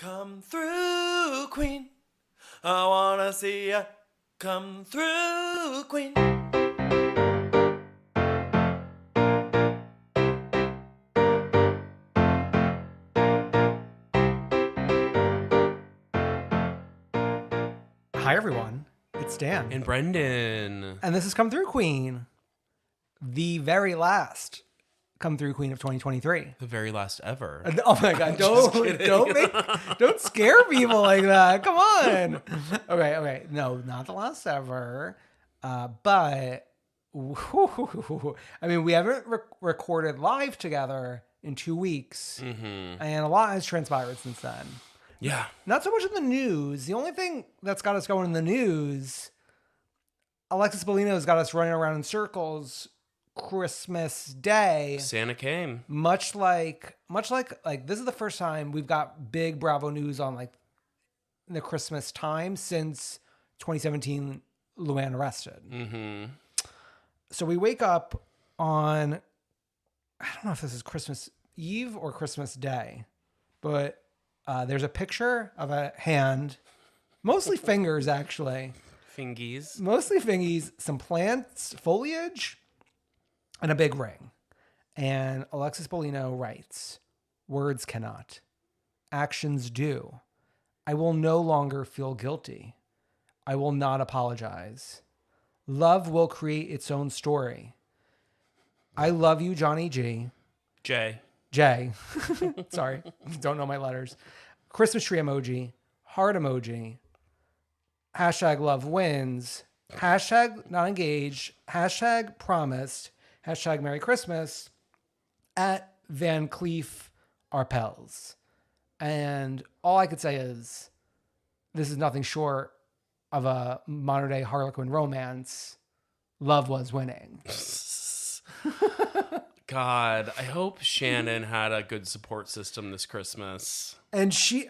Come through, Queen. I wanna see ya. Come through, Queen. Hi, everyone. It's Dan. And Brendan. And this is Come Through Queen, the very last Come Through Queen of 2023. The very last ever. Oh my God. Don't scare people like that. Come on. Okay. No, not the last ever. But I mean, we haven't recorded live together in 2 weeks. Mm-hmm. And a lot has transpired since then. Yeah. Not so much in the news. The only thing that's got us going in the news, Alexis Bellino has got us running around in circles Christmas Day. Santa came. Much like this is the first time we've got big Bravo news on like the Christmas time since 2017 Luann arrested. Mm-hmm. So we wake up on, I don't know if this is Christmas Eve or Christmas Day, but there's a picture of a hand, mostly fingers actually. Fingies. Mostly fingies, some plants, foliage, and a big ring. And Alexis Bellino writes, "Words cannot. Actions do. I will no longer feel guilty. I will not apologize. Love will create its own story. I love you, Johnny G." Jay. Sorry, don't know my letters. Christmas tree emoji, heart emoji, hashtag love wins, hashtag not engaged, hashtag promised, hashtag Merry Christmas, at Van Cleef Arpels. And all I could say is this is nothing short of a modern day Harlequin romance. Love was winning. God, I hope Shannon had a good support system this Christmas. And she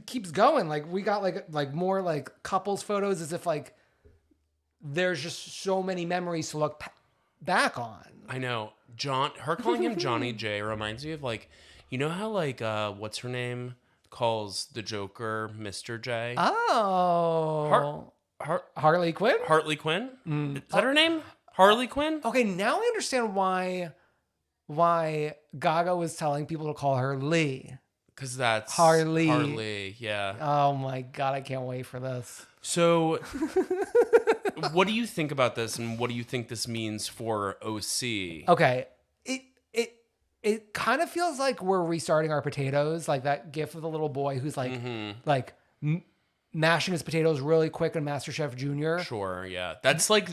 keeps going. Like we got like more like couples photos as if like there's just so many memories to look back on. I know. Her calling him Johnny J reminds me of like, you know how like what's her name calls the Joker Mr. J? Oh. Harley Quinn? Harley Quinn? Is that her name? Harley Quinn? Okay, now I understand why Gaga was telling people to call her Lee. Because that's Harley. Harley, yeah. Oh my God, I can't wait for this. So, what do you think about this, and what do you think this means for OC? Okay, it kind of feels like we're restarting our potatoes, like that gif of the little boy who's like mashing his potatoes really quick in MasterChef Junior. Sure, yeah. That's like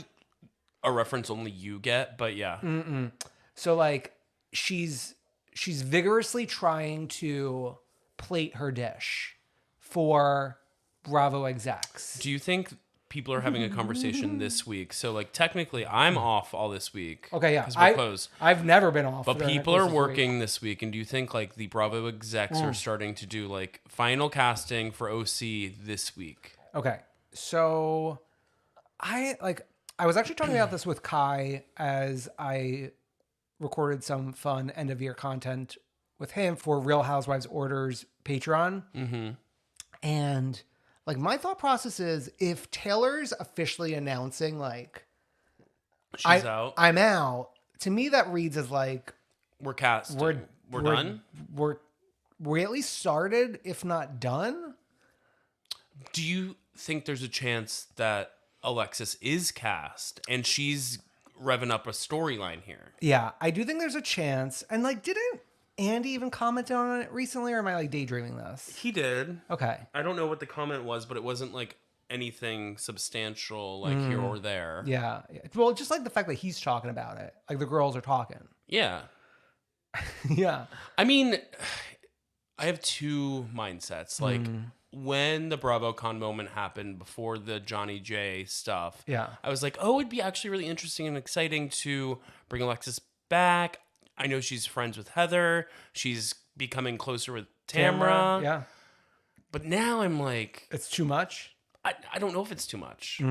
a reference only you get, but yeah. Mm-mm. So like she's vigorously trying to plate her dish for Bravo execs. Do you think people are having a conversation this week? So like technically I'm off all this week. Okay, yeah. Because we're closed. I've never been off. But people are working this week. And do you think like the Bravo execs are starting to do like final casting for OC this week? Okay. So I was actually talking about this with Kai as I recorded some fun end of year content with him for Real Housewives Orders Patreon. Mm-hmm. And like my thought process is if Taylor's officially announcing like she's out, I'm out, to me that reads as like we're cast. We're done. We at least started, if not done. Do you think there's a chance that Alexis is cast and she's revving up a storyline here? Yeah, I do think there's a chance. And like, didn't Andy even comment on it recently, or am I like daydreaming this? He did. Okay. I don't know what the comment was, but it wasn't like anything substantial, like here or there. Yeah. Well, just like the fact that he's talking about it, like the girls are talking. Yeah. Yeah. I mean, I have two mindsets. Like when the BravoCon moment happened before the Johnny J stuff, yeah, I was like, oh, it'd be actually really interesting and exciting to bring Alexis back. I know she's friends with Heather. She's becoming closer with Tamra. Yeah. But now I'm like, it's too much. I don't know if it's too much.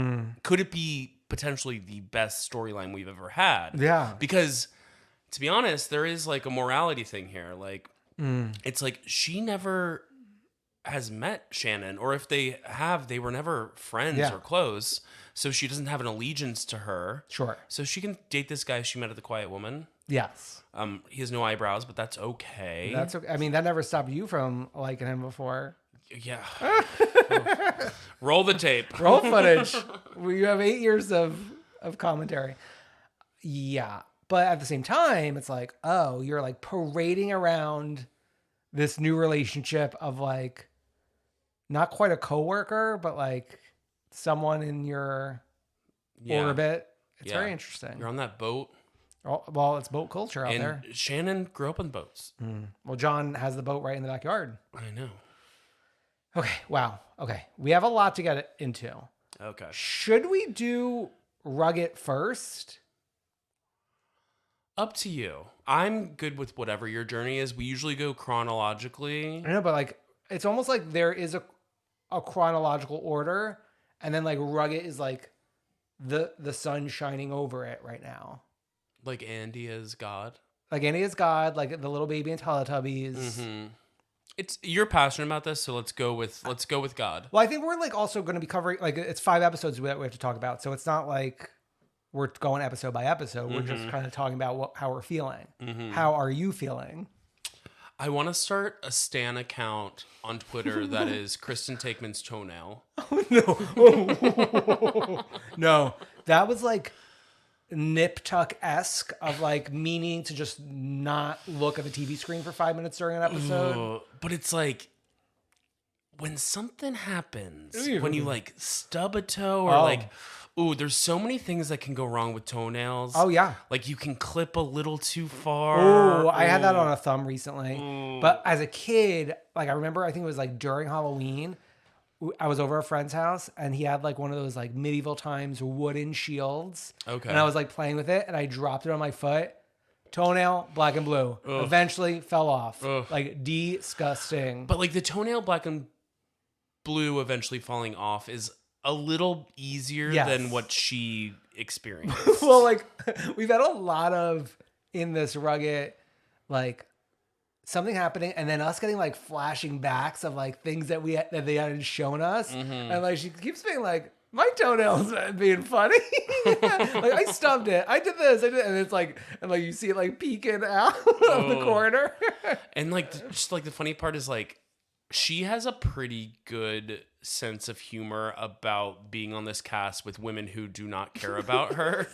Could it be potentially the best storyline we've ever had? Yeah. Because to be honest, there is like a morality thing here. Like, it's like she never has met Shannon, or if they have, they were never friends Yeah. or close. So she doesn't have an allegiance to her. Sure. So she can date this guy she met at the Quiet Woman. Yes. He has no eyebrows, but that's okay. That's okay. I mean, that never stopped you from liking him before. Yeah. Roll the tape. Roll footage. You have 8 years of commentary. Yeah. But at the same time, it's like, oh, you're like parading around this new relationship of like, not quite a coworker, but like someone in your orbit. It's very interesting. You're on that boat. Oh, well, it's boat culture out And there. Shannon grew up on boats. Well, John has the boat right in the backyard. I know. Okay. Wow. Okay. We have a lot to get into. Okay. Should we do RHUGT first? Up to you. I'm good with whatever your journey is. We usually go chronologically. I know, but like, it's almost like there is a chronological order, and then like RHUGT is like the sun shining over it right now. Like Andy as God. Like Andy is God, like the little baby in Teletubbies. Mm-hmm. You're passionate about this, so let's go with God. Well, I think we're like also going to be covering like it's 5 episodes that we have to talk about, so it's not like we're going episode by episode. We're just kind of talking about how we're feeling. How are you feeling? I want to start a Stan account on Twitter that is Kristen Takeman's toenail. No. No, that was like nip tuck-esque of like meaning to just not look at the TV screen for 5 minutes during an episode. But it's like when something happens, when you like stub a toe or like, there's so many things that can go wrong with toenails. Oh yeah. Like you can clip a little too far. Oh, I had that on a thumb recently. But as a kid, like I remember, I think it was like during Halloween, I was over a friend's house and he had like one of those like medieval times wooden shields. Okay. And I was like playing with it and I dropped it on my foot. Toenail, black and blue. Ugh. Eventually fell off. Ugh. Like disgusting. But like the toenail black and blue eventually falling off is a little easier than what she experienced. Well, like we've had a lot of in this RHUGT, like something happening and then us getting like flashing backs of like things that they hadn't shown us. And like she keeps being like, my toenails being funny. Like I stubbed it. I did this. I did, and it's like, and like you see it like peeking out of the corner. And like, just like the funny part is like, she has a pretty good sense of humor about being on this cast with women who do not care about her.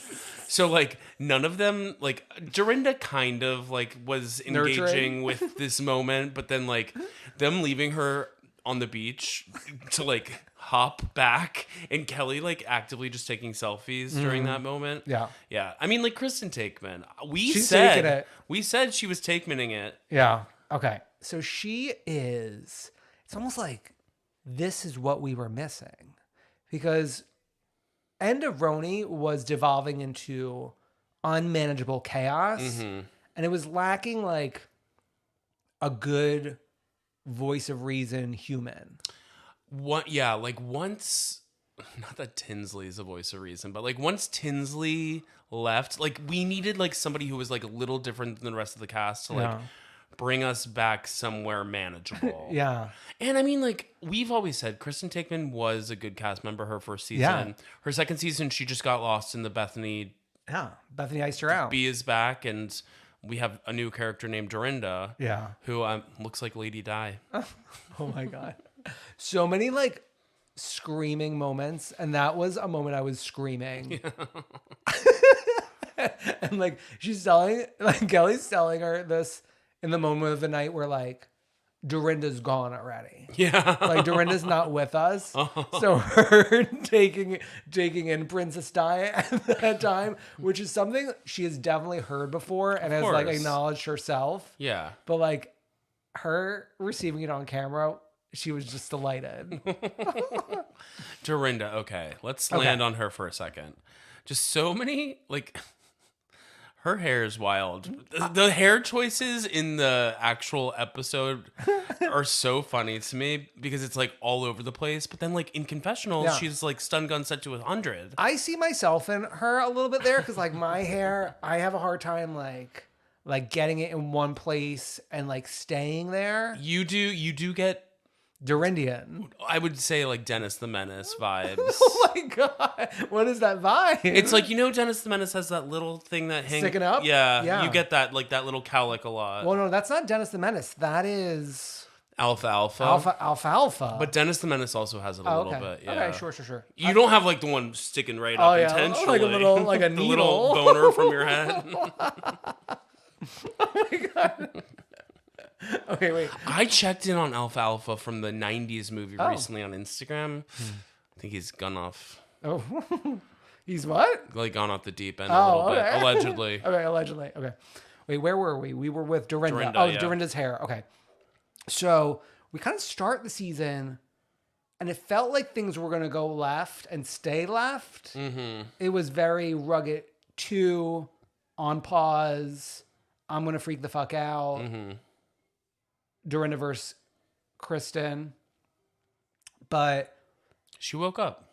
So like none of them, like Dorinda kind of like was engaging Nurturing. with this moment, but then like them leaving her on the beach to like hop back and Kelly like actively just taking selfies during that moment. Yeah. Yeah. I mean like Kristen Takeman. She's taking it. We said she was Takemaning it. Yeah. Okay. So she is, it's almost like this is what we were missing because End of RHONY was devolving into unmanageable chaos and it was lacking like a good voice of reason human. What? Yeah, like once, not that Tinsley is a voice of reason, but like once Tinsley left, like we needed like somebody who was like a little different than the rest of the cast to like bring us back somewhere manageable. Yeah. And I mean, like we've always said, Kristen Takeman was a good cast member her first season. Yeah. Her second season, she just got lost in the Bethany. Yeah. Bethany iced her out. B is back, and we have a new character named Dorinda. Yeah. Who looks like Lady Di. Oh my God. So many like screaming moments. And that was a moment I was screaming. Yeah. And like she's telling, like Kelly's telling her this in the moment of the night where like Dorinda's gone already. Yeah. Like Dorinda's not with us. So her taking in Princess Di at that time, which is something she has definitely heard before and has like acknowledged herself. Yeah. But like her receiving it on camera, she was just delighted. Dorinda, okay. Let's land on her for a second. Just so many, like, her hair is wild. The hair choices in the actual episode are so funny to me because it's like all over the place. But then, like, in confessionals, she's like stun gun set to 100. I see myself in her a little bit there because, like, my hair, I have a hard time, like getting it in one place and, like, staying there. You do get Dorindian. I would say like Dennis the Menace vibes. Oh my God. What is that vibe? It's like, Dennis the Menace has that little thing that hangs. Sticking up? Yeah, Yeah. you get that, like that little cowlick a lot. Well, no, that's not Dennis the Menace. That is Alfalfa. But Dennis the Menace also has it a little okay. bit. Yeah. Okay, sure. You don't have like the one sticking right up intentionally. Like a the needle. little boner from your head. Oh my God. Okay, wait. I checked in on Alfalfa from the 90s movie recently on Instagram. I think he's gone off. Oh, he's what? Like gone off the deep end a little bit, allegedly. Okay, allegedly. Okay. Wait, where were we? We were with Dorinda. Dorinda's hair. Okay. So we kind of start the season, and it felt like things were going to go left and stay left. Mm-hmm. It was very RHUGT 2, on pause. I'm going to freak the fuck out. Mm-hmm. Dorinda versus Kristen. But she woke up.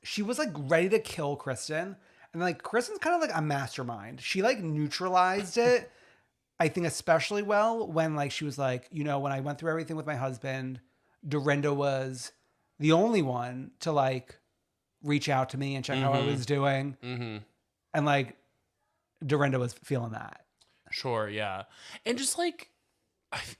She was like ready to kill Kristen. And like Kristen's kind of like a mastermind. She like neutralized it, I think especially well when like she was like, when I went through everything with my husband, Dorinda was the only one to like reach out to me and check how I was doing. Mm-hmm. And like Dorinda was feeling that. Sure, yeah. And just like,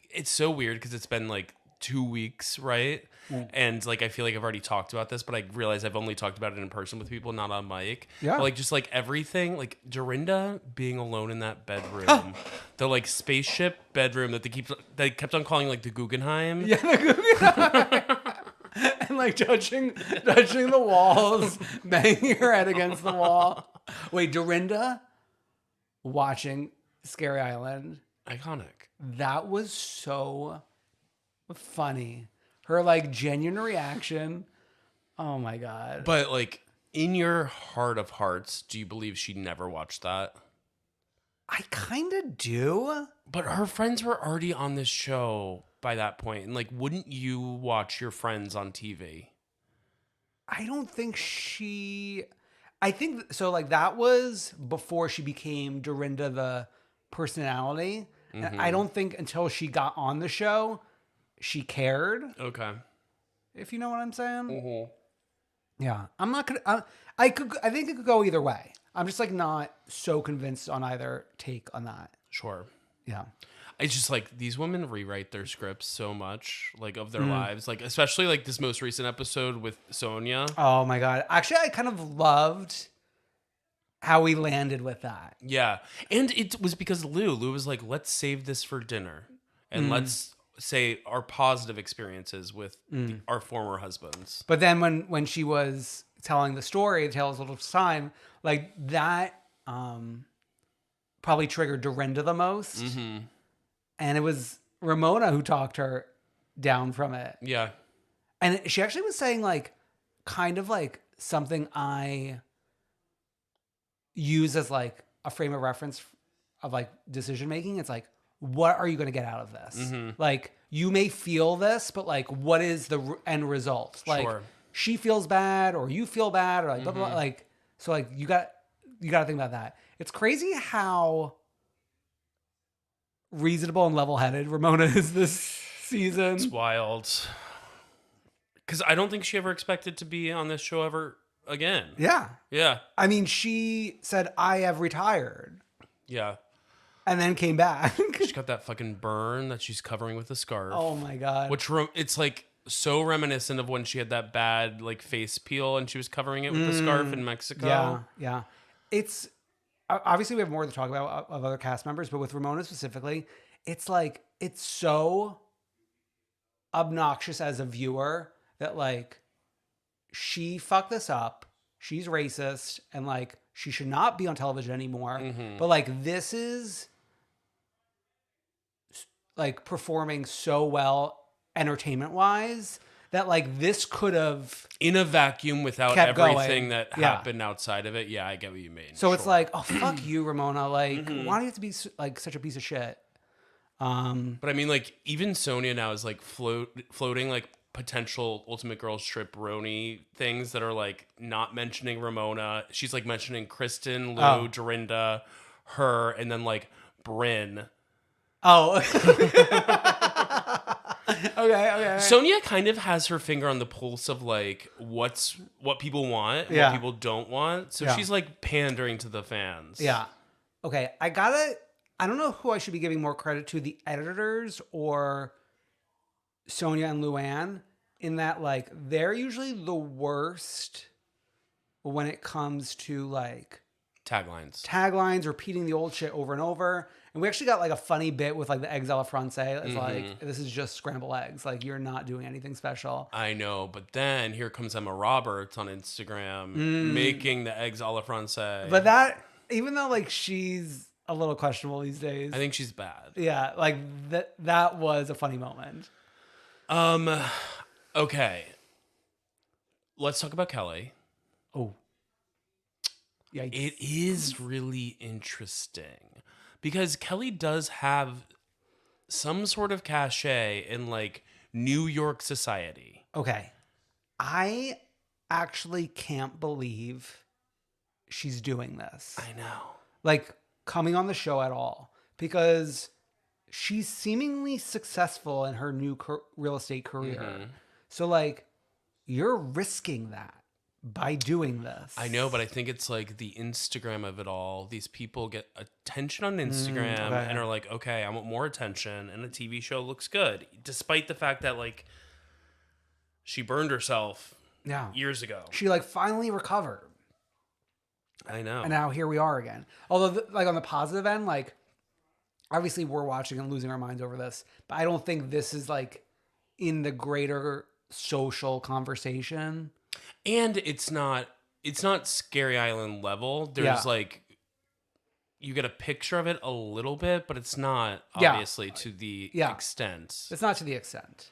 it's so weird because it's been like 2 weeks, right? Mm. And like I feel like I've already talked about this, but I realize I've only talked about it in person with people, not on mic. Yeah. But like just like everything, like Dorinda being alone in that bedroom, the like spaceship bedroom that they kept on calling like the Guggenheim. Yeah, the Guggenheim. And like touching the walls, banging her head against the wall. Wait, Dorinda watching Scary Island. Iconic. That was so funny. Her like genuine reaction. Oh my God. But like in your heart of hearts, do you believe she never watched that? I kind of do. But her friends were already on this show by that point. And like, wouldn't you watch your friends on TV? I don't think I think so. Like that was before she became Dorinda the personality. Mm-hmm. And I don't think until she got on the show she cared. Okay. If you know what I'm saying. Mm-hmm. Yeah. I'm not gonna. I think it could go either way. I'm just like not so convinced on either take on that. Sure. Yeah. It's just like these women rewrite their scripts so much, like of their lives, like especially like this most recent episode with Sonia. Oh my God. Actually, I kind of loved how we landed with that. Yeah. And it was because Lou was like, let's save this for dinner and let's say our positive experiences with our former husbands. But then when she was telling the story, Tales of Little Time, like that probably triggered Dorinda the most. Mm-hmm. And it was Ramona who talked her down from it. Yeah. And she actually was saying like kind of like something I use as like a frame of reference of like decision making. It's like, what are you going to get out of this? Mm-hmm. Like you may feel this, but like, what is the end result? Like she feels bad or you feel bad or like, blah, blah, blah. Like, so like you got to think about that. It's crazy how reasonable and level-headed Ramona is this season. It's wild. Because I don't think she ever expected to be on this show ever again. Yeah. Yeah. I mean, she said, I have retired. Yeah. And then came back. She's got that fucking burn that she's covering with a scarf. Oh my God. Which it's like so reminiscent of when she had that bad like face peel and she was covering it with the scarf in Mexico. Yeah. Yeah. It's obviously we have more to talk about of other cast members, but with Ramona specifically, it's like, it's so obnoxious as a viewer that like she fucked this up. She's racist and like she should not be on television anymore. Mm-hmm. But like this is like performing so well entertainment wise that like this could have in a vacuum without everything that happened outside of it. Yeah, I get what you mean. So it's like, oh fuck you, Ramona. Like, why do you have to be like such a piece of shit? But I mean, like even Sonia now is like floating like potential Ultimate Girls Trip RHONY things that are like not mentioning Ramona. She's like mentioning Kristen, Lou, Dorinda, her, and then like Brynn. Oh. Okay. Sonia kind of has her finger on the pulse of like what people want, and what people don't want. So she's like pandering to the fans. Yeah. Okay. I don't know who I should be giving more credit to, the editors or Sonia and Luann, in that like they're usually the worst when it comes to like taglines, repeating the old shit over and over. And we actually got like a funny bit with like the eggs a la francais. It's like, this is just scrambled eggs. Like, you're not doing anything special. I know, but then here comes Emma Roberts on Instagram making the eggs a la francais. But that, even though like she's a little questionable these days, I think she's bad. Yeah, like that was a funny moment. Okay. Let's talk about Kelly. Oh. Yeah. It is really interesting because Kelly does have some sort of cachet in like New York society. Okay. I actually can't believe she's doing this. I know. Like, coming on the show at all, because she's seemingly successful in her new real estate career. So like, you're risking that by doing this. I know, but I think it's like the Instagram of it all. These people get attention on Instagram and are like, okay, I want more attention, and a TV show looks good, despite the fact that like she burned herself years ago. She like finally recovered. I know. And now here we are again. Although like on the positive end, like obviously we're watching and losing our minds over this, but I don't think this is like in the greater social conversation. And it's not Scary Island level. There's like, you get a picture of it a little bit, but it's not obviously to the extent. It's not to the extent.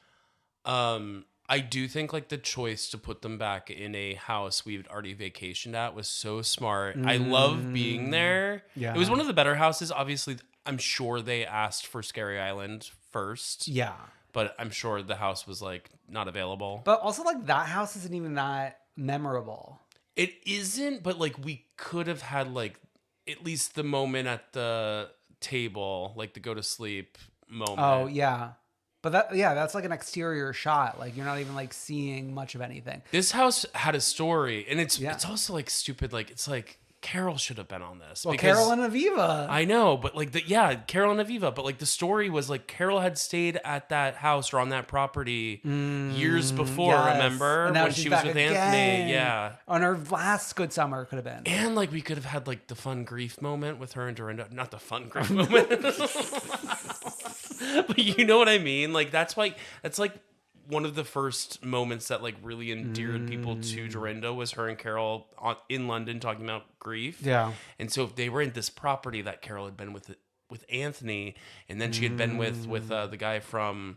I do think like the choice to put them back in a house we'd already vacationed at was so smart. I love being there. Yeah. It was one of the better houses. Obviously, I'm sure they asked for Scary Island first. Yeah. But I'm sure the house was like not available. But also like that house isn't even that memorable. It isn't, but like we could have had like at least the moment at the table, like the go to sleep moment. Oh yeah. But that's like an exterior shot. Like you're not even like seeing much of anything. This house had a story, and it's also like stupid. Like it's like Carol should have been on this. Well, Carol and Aviva. I know, but like Carol and Aviva. But like the story was like Carol had stayed at that house or on that property years before. Yes. Remember when she was with Anthony? Yeah, on her last good summer could have been. And like we could have had like the fun grief moment with her and Dorinda. Not the fun grief moment. But you know what I mean? Like that's like one of the first moments that like really endeared people to Dorinda was her and Carol in London talking about grief. Yeah. And so if they were in this property that Carol had been with Anthony, and then she had been with the guy from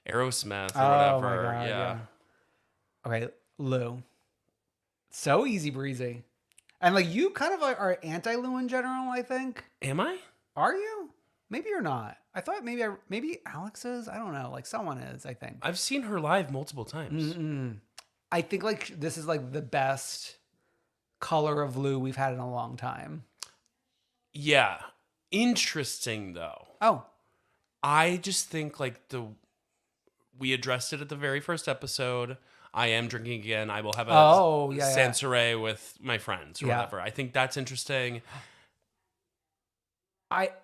Aerosmith or whatever. My God, yeah. Okay, Lou. So easy breezy. And like you kind of like are anti-Lou in general, I think. Am I? Are you? Maybe you're not. I thought maybe Alex is. I don't know. Like someone is, I think. I've seen her live multiple times. I think like this is like the best color of Lou we've had in a long time. Yeah. Interesting though. Oh. I just think like we addressed it at the very first episode. I am drinking again. I will have a Sansoray with my friends or whatever. I think that's interesting.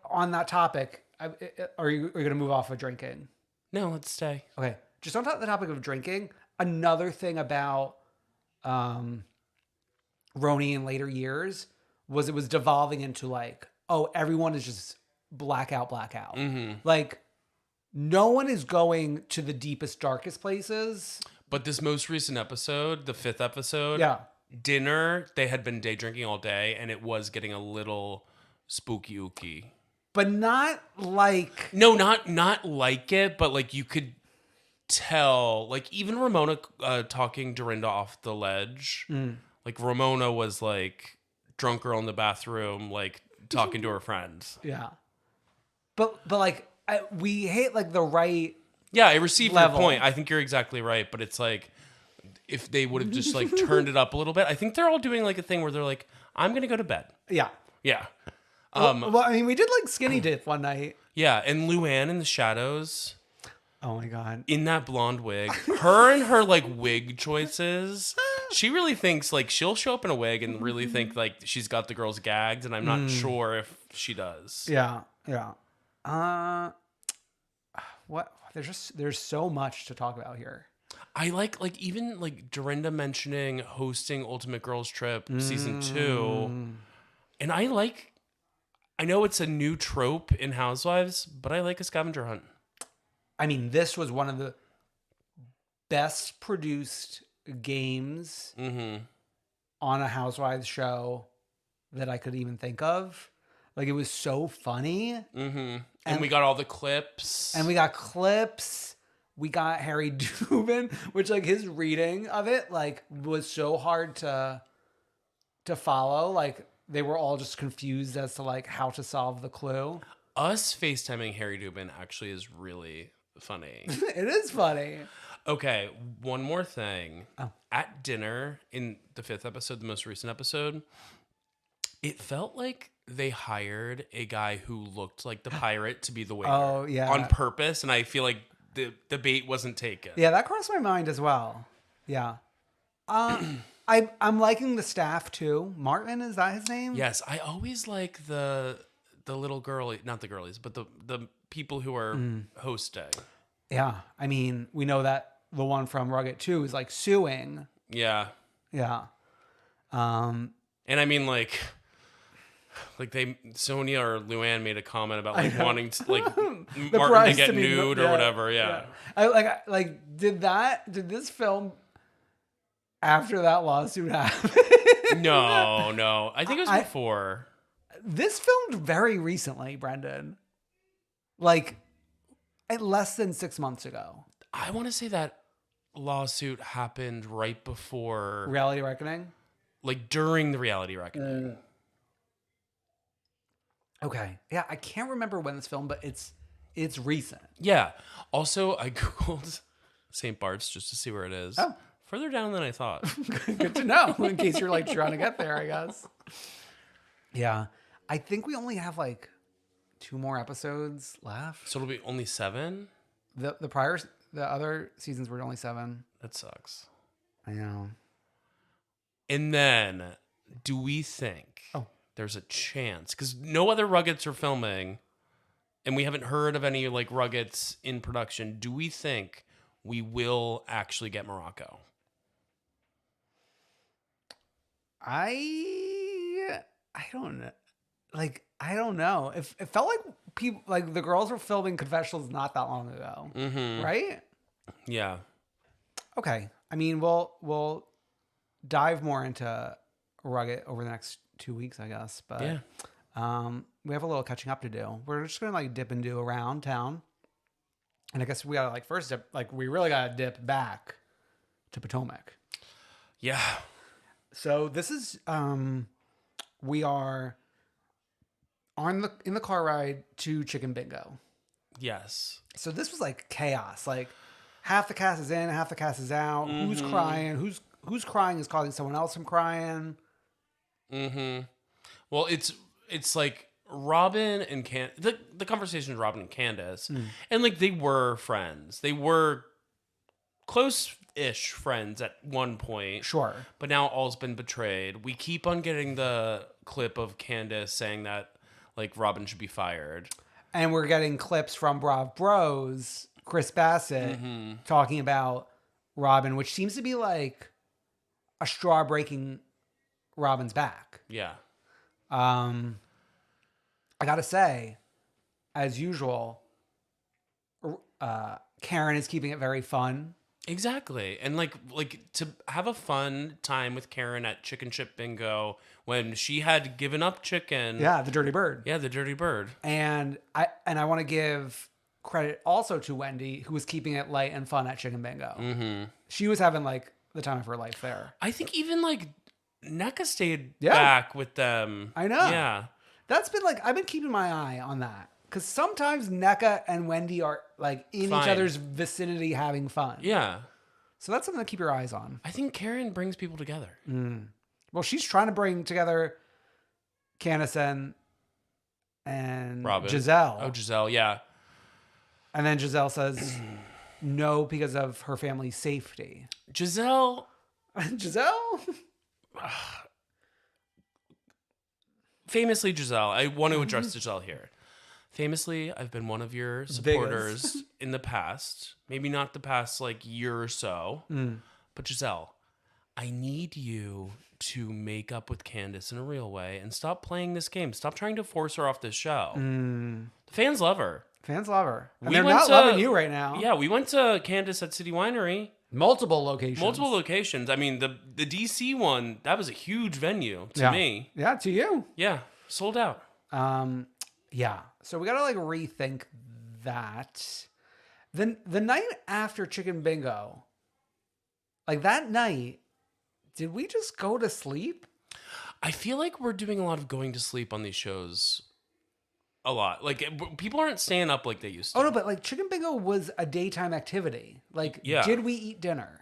On that topic, are you going to move off of drinking? No, let's stay. Okay. Just on the topic of drinking, another thing about RHONY in later years was it was devolving into like, oh, everyone is just blackout. Mm-hmm. Like, no one is going to the deepest, darkest places. But this most recent episode, the 5th episode, dinner, they had been day drinking all day, and it was getting a little spooky-ooky. But not like... No, not like it, but like you could tell, like even Ramona talking Dorinda off the ledge, like Ramona was like drunk girl in the bathroom, like talking to her friends. Yeah. But like we hit like the right Yeah, I received your point. I think you're exactly right, but it's like if they would have just like turned it up a little bit. I think they're all doing like a thing where they're like, I'm going to go to bed. Yeah. Yeah. Well, I mean, we did like skinny dip one night. Yeah, and Luann in the shadows. Oh my God. In that blonde wig. Her and her like wig choices. She really thinks like she'll show up in a wig and really think like she's got the girls gagged, and I'm not sure if she does. Yeah. What? There's so much to talk about here. I like even like Dorinda mentioning hosting Ultimate Girls Trip season 2. And I know it's a new trope in Housewives, but I like a scavenger hunt. I mean, this was one of the best produced games on a Housewives show that I could even think of. Like, it was so funny. And we got all the clips. And we got clips. We got Harry Dubin, which like his reading of it like was so hard to follow. Like they were all just confused as to like how to solve the clue. Us FaceTiming Harry Dubin actually is really funny. It is funny. Okay, one more thing. Oh. At dinner in the 5th episode, the most recent episode, it felt like they hired a guy who looked like the pirate to be the waiter. Oh, yeah. On purpose, and I feel like the bait wasn't taken. Yeah, that crossed my mind as well. Yeah. I'm liking the staff too. Martin, is that his name? Yes, I always like the little girlie, not the girlies, but the people who are hosting. Yeah. I mean, we know that the one from RHUGT 2 is like suing. Yeah. Yeah. And I mean Sonia or Luann made a comment about like wanting to like Martin to get nude or whatever. Yeah. I did this film after that lawsuit happened? No. I think it was before. This filmed very recently, Brendan. Like less than 6 months ago. I want to say that lawsuit happened right before Reality Reckoning? Like during the Reality Reckoning. Okay. Yeah, I can't remember when this film, but it's recent. Yeah. Also, I Googled St. Bart's just to see where it is. Oh. Further down than I thought. Good to know, in case you're like trying to get there, I guess. Yeah. I think we only have like 2 more episodes left. So it'll be only 7? The other seasons were only 7. That sucks. I know. And then, do we think there's a chance, because no other RHUGTs are filming, and we haven't heard of any like RHUGTs in production, do we think we will actually get Morocco? I don't know. Like, I don't know. It felt like people, like the girls were filming confessionals not that long ago, right? Yeah. Okay. I mean, we'll dive more into RHUGT over the next 2 weeks, I guess. But we have a little catching up to do. We're just gonna like dip and do around town, and I guess we gotta like first dip. Like we really gotta dip back to Potomac. Yeah. So this is we are in the car ride to Chicken Bingo. Yes. So this was like chaos. Like half the cast is in, half the cast is out. Who's crying? Who's crying is causing someone else from crying. Well, it's like Robin and the conversation with Robin and Candace, and like they were friends. They were close-ish friends at one point. Sure. But now all's been betrayed. We keep on getting the clip of Candace saying that like Robin should be fired. And we're getting clips from Brav Bros, Chris Bassett, talking about Robin, which seems to be like a straw breaking Robin's back. Yeah. I gotta say, as usual, Karen is keeping it very fun. Exactly. And like to have a fun time with Karen at Chicken Chip Bingo when she had given up chicken. Yeah, the Dirty Bird. Yeah, the Dirty Bird. And I want to give credit also to Wendy, who was keeping it light and fun at Chicken Bingo. She was having like the time of her life there. I think even like NECA stayed back with them. I know. Yeah. That's been like, I've been keeping my eye on that. Because sometimes NECA and Wendy are like in each other's vicinity having fun. Yeah. So that's something to keep your eyes on. I think Karen brings people together. Well, she's trying to bring together Candace and Robin. Giselle. Oh, Giselle, yeah. And then Giselle says no because of her family's safety. Giselle. Famously, Giselle. I want to address Giselle here. Famously, I've been one of your supporters in the past. Maybe not the past like year or so. But Giselle, I need you to make up with Candace in a real way and stop playing this game. Stop trying to force her off this show. The fans love her. And they're not loving you right now. Yeah, we went to Candace at City Winery. Multiple locations. I mean, the DC one, that was a huge venue to me. Yeah, to you. Yeah, sold out. Yeah. So we gotta like rethink that. The night after Chicken Bingo, like that night, did we just go to sleep? I feel like we're doing a lot of going to sleep on these shows. A lot. Like, people aren't staying up like they used to. Oh, no, but like Chicken Bingo was a daytime activity. Like, did we eat dinner?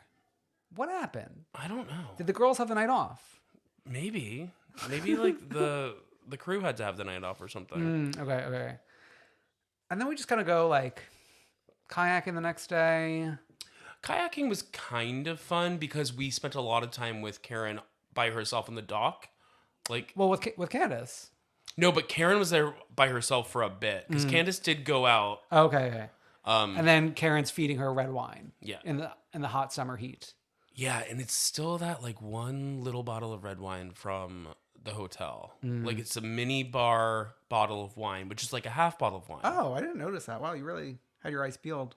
What happened? I don't know. Did the girls have the night off? Maybe like the crew had to have the night off or something. Okay. And then we just kind of go like kayaking the next day. Kayaking was kind of fun because we spent a lot of time with Karen by herself on the dock. Like, well, with Candace. No, but Karen was there by herself for a bit because Candace did go out. Okay. And then Karen's feeding her red wine. Yeah. In the hot summer heat. Yeah, and it's still that like one little bottle of red wine from the hotel. Like it's a mini bar bottle of wine, which is like a half bottle of wine. Oh, I didn't notice that. Wow, you really had your eyes peeled.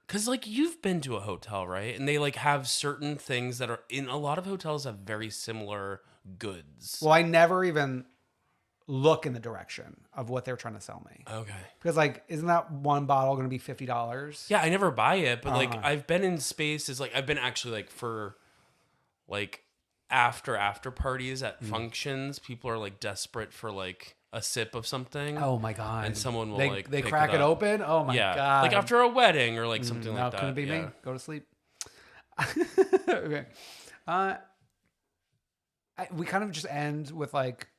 Because like you've been to a hotel, right? And they like have certain things that are in a lot of hotels have very similar goods. Well, I never even look in the direction of what they're trying to sell me. Okay. Because like, isn't that one bottle going to be $50? Yeah, I never buy it, but like I've been in spaces like I've been actually like for like after parties at functions, people are like desperate for like a sip of something. Oh my God. And someone will they pick crack it open. Oh my God. Like after a wedding or like something like that. Couldn't be me. Go to sleep. Okay. We kind of just end with like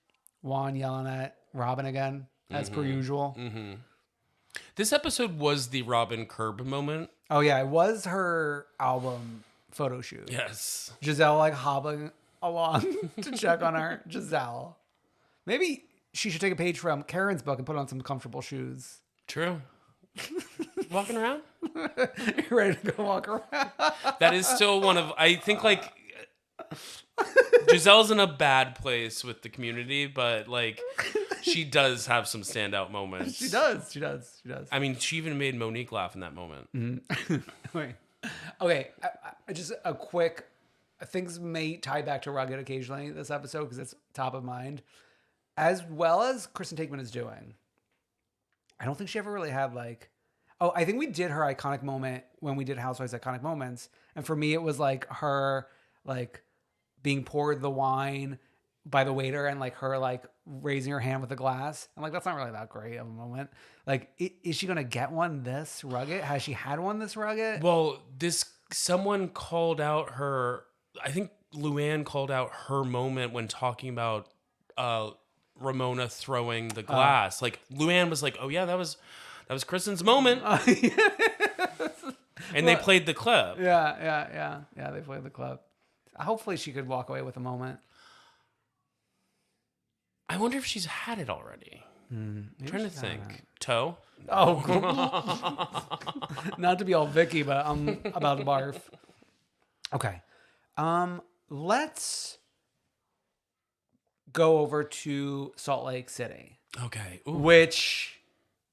Juan yelling at Robin again, as per usual. This episode was the Robin Curb moment. Oh yeah, it was her album photo shoot. Yes. Giselle like hobbling along to check on her. Giselle. Maybe she should take a page from Karen's book and put on some comfortable shoes. True. Walking around? You're ready to go walk around. That is still one of, I think like, Giselle's in a bad place with the community, but like she does have some standout moments. She does. I mean, she even made Monique laugh in that moment. Wait. Okay, just a quick, things may tie back to RHUGT occasionally this episode because it's top of mind. As well as Kristen Taekman is doing, I don't think she ever really had like, I think we did her iconic moment when we did Housewives Iconic Moments. And for me, it was like her like being poured the wine by the waiter and like her like raising her hand with a glass. I'm like, that's not really that great of a moment. Like, is she going to get one this RHUGT? Has she had one this RHUGT? Well, someone called out her, I think Luann called out her moment when talking about Ramona throwing the glass. Like Luann was like, oh yeah, that was Kristen's moment. And they played the clip. Yeah, they played the clip. Hopefully she could walk away with a moment. I wonder if she's had it already. I'm trying to think. Toe? Oh, not to be all Vicky, but I'm about to barf. Okay. Let's go over to Salt Lake City. Okay. Ooh. Which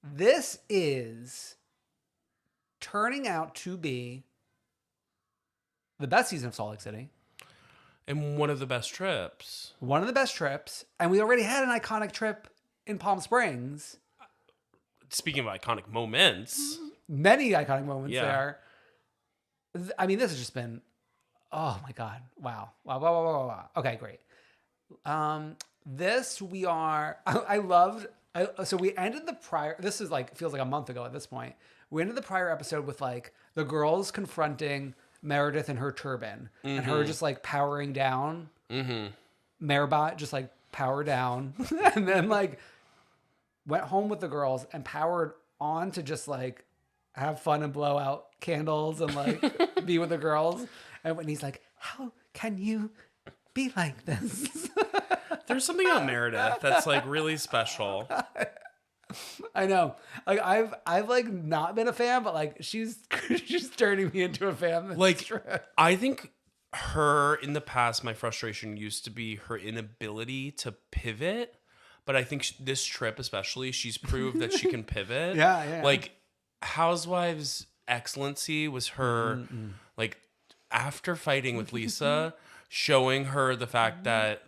this is turning out to be the best season of Salt Lake City. And one of the best trips. One of the best trips. And we already had an iconic trip in Palm Springs. Speaking of iconic moments. Many iconic moments there. I mean, this has just been, oh my God. Wow. Okay, great. So we ended the prior, this is like, feels like a month ago at this point. We ended the prior episode with like the girls confronting Meredith in her turban and her just like powering down. Maribot just like power down and then like went home with the girls and powered on to just like have fun and blow out candles and like be with the girls. And Whitney's like, how can you be like this? There's something about Meredith that's like really special. I know. Like I've like not been a fan, but like she's turning me into a fan. Like I think her in the past, my frustration used to be her inability to pivot. But I think this trip especially, she's proved that she can pivot. Yeah. Like Housewives' excellency was her, like after fighting with Lisa, showing her the fact that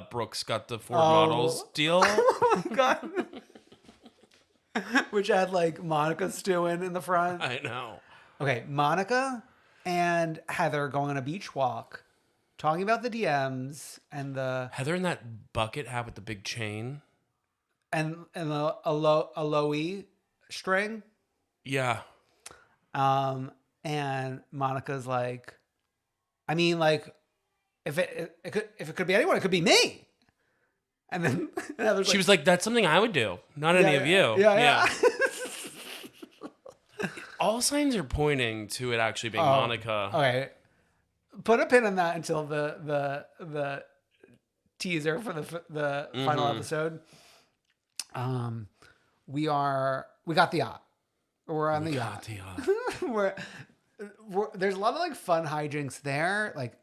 Brooks got the Ford Models deal. Oh my God. Which had like Monica stewing in the front. I know. Okay, Monica and Heather going on a beach walk, talking about the DMs and the Heather in that bucket hat with the big chain. and the Aloe string. Yeah. And Monica's like, I mean, like, if it could be anyone, it could be me. And then she was like, that's something I would do, not any of you. Yeah. All signs are pointing to it actually being Monica. Okay. Put a pin in that until the teaser for the final episode. We got the yacht. We're on the yacht. There's a lot of like fun hijinks there. Like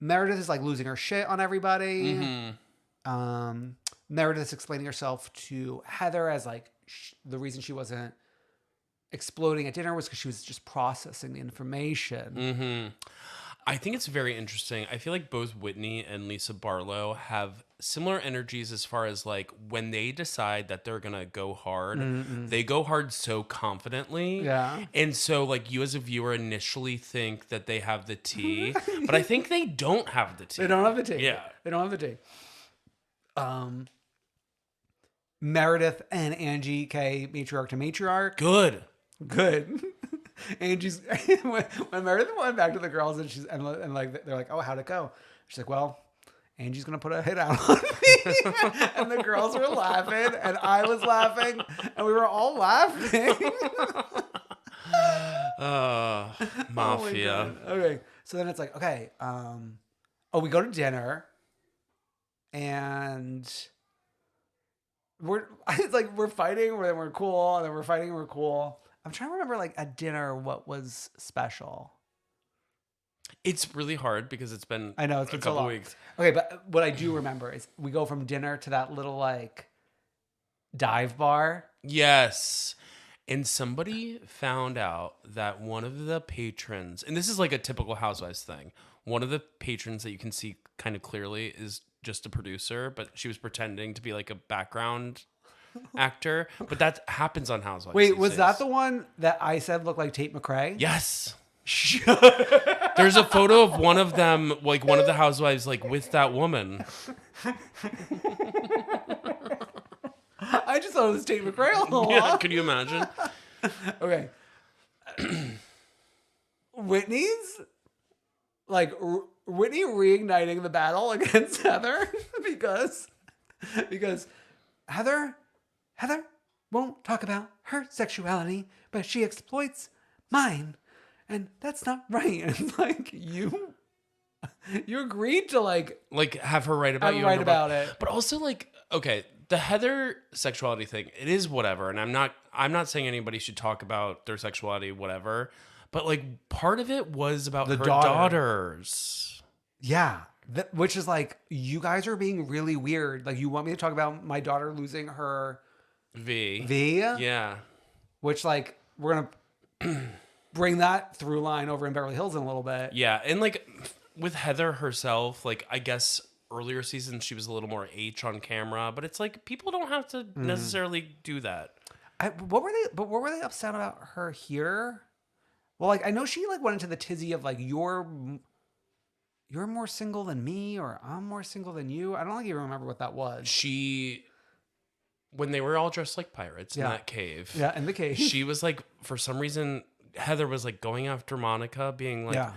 Meredith is like losing her shit on everybody. Meredith's explaining herself to Heather as like the reason she wasn't exploding at dinner was because she was just processing the information. I think it's very interesting. I feel like both Whitney and Lisa Barlow have similar energies as far as like when they decide that they're gonna go hard, they go hard so confidently. Yeah. And so like you as a viewer initially think that they have the tea, but I think they don't have the tea. They don't have the tea. Yeah. They don't have the tea. Meredith and Angie K, matriarch to matriarch. Good. Angie's when Meredith went back to the girls and like they're like, oh, how'd it go? She's like, well, Angie's gonna put a hit out on me. And the girls were laughing and I was laughing and we were all laughing. Mafia. Oh okay. So then it's like, okay, we go to dinner and we're fighting, and then we're cool, and then we're fighting, and we're cool. I'm trying to remember, like, at dinner, what was special. It's really hard because it's been I know, it's been a couple so long. weeks. Okay, but what I do remember is we go from dinner to that little, like, dive bar. Yes. And somebody found out that one of the patrons, and this is like a typical Housewives thing, one of the patrons that you can see kind of clearly is just a producer, but she was pretending to be like a background actor. But that happens on Housewives. Wait, was that the one that I said looked like Tate McRae? Yes. There's a photo of one of them, like one of the Housewives, like with that woman. I just thought it was Tate McRae all along. Yeah, can you imagine? Okay. Whitney's like Whitney reigniting the battle against Heather because Heather won't talk about her sexuality, but she exploits mine, and that's not right. And it's like you agreed to like have her write about you, write about it, but also like okay. The Heather sexuality thing, it is whatever. And I'm not saying anybody should talk about their sexuality, whatever. But like part of it was about her daughters. Yeah. Which is like, you guys are being really weird. Like, you want me to talk about my daughter losing her V? Yeah. Which like, we're going to bring that through line over in Beverly Hills in a little bit. Yeah. And like with Heather herself, like I guess earlier seasons she was a little more H on camera, but it's like people don't have to necessarily do that. What were they upset about her here? Well, like I know she like went into the tizzy of like you're more single than me, or I'm more single than you. I don't like even remember what that was. When they were all dressed like pirates in that cave. Yeah, in the cave. She was like, for some reason, Heather was like going after Monica, being like,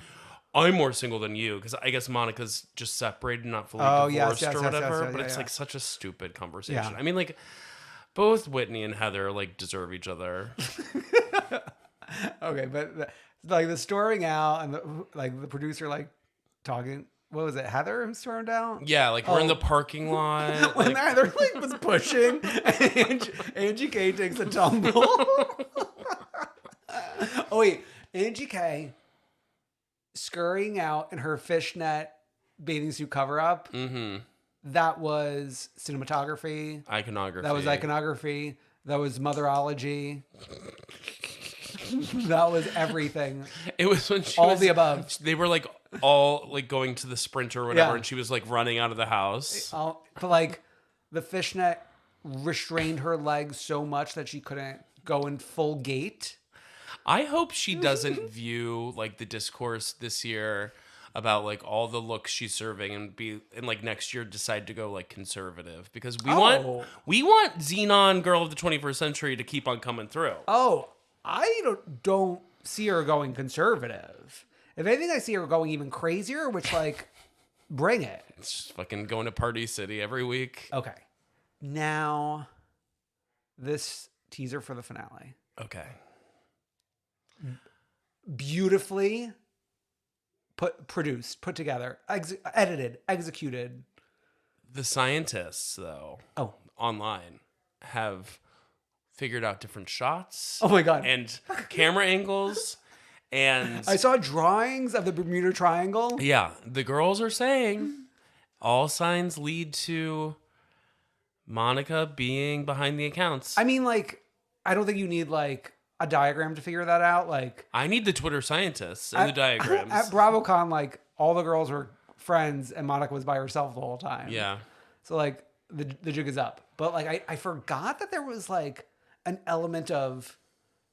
I'm more single than you, because I guess Monica's just separated, not fully divorced or whatever. But it's like such a stupid conversation. Yeah. I mean, like both Whitney and Heather like deserve each other. Okay, but like the storing out and the producer like talking. What was it? Heather who stormed out? Yeah, like we're in the parking lot. When like, Heather like was pushing, and Angie K takes a tumble. Oh wait, Angie K scurrying out in her fishnet bathing suit cover up. mm-hmm. That was cinematography. Iconography. That was iconography. That was motherology. That was everything. It was when she all was, the above. They were like all like going to the sprint or whatever, Yeah. and she was like running out of the house. But like the fishnet restrained her legs so much that she couldn't go in full gait. I hope she doesn't view like the discourse this year about like all the looks she's serving and like next year decide to go like conservative, because we want Xenon girl of the 21st century to keep on coming through. Oh, I don't see her going conservative. If anything, I see her going even crazier, which like bring it. It's just fucking going to Party City every week. Okay. Now this teaser for the finale. Okay. Beautifully produced, put together, edited, executed. The scientists, though, online have figured out different shots. Oh my God. And camera angles. And I saw drawings of the Bermuda Triangle. yeah, the girls are saying all signs lead to Monica being behind the accounts. I mean, like, I don't think you need like a diagram to figure that out. Like, I need the Twitter scientists and the diagrams. At BravoCon, like, all the girls were friends and Monica was by herself the whole time. Yeah. So, like, the jig is up. But, like, I forgot that there was, like, an element of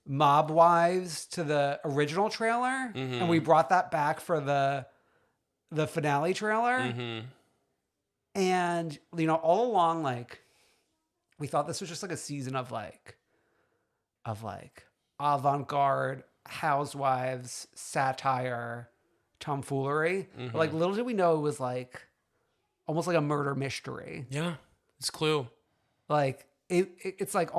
mob wives to the original trailer. Mm-hmm. And we brought that back for the finale trailer. Mm-hmm. And, you know, all along, like, we thought this was just, like, a season of avant-garde housewives satire tomfoolery. Mm-hmm. But like little did we know it was like almost like a murder mystery. Yeah, it's Clue. Like it's like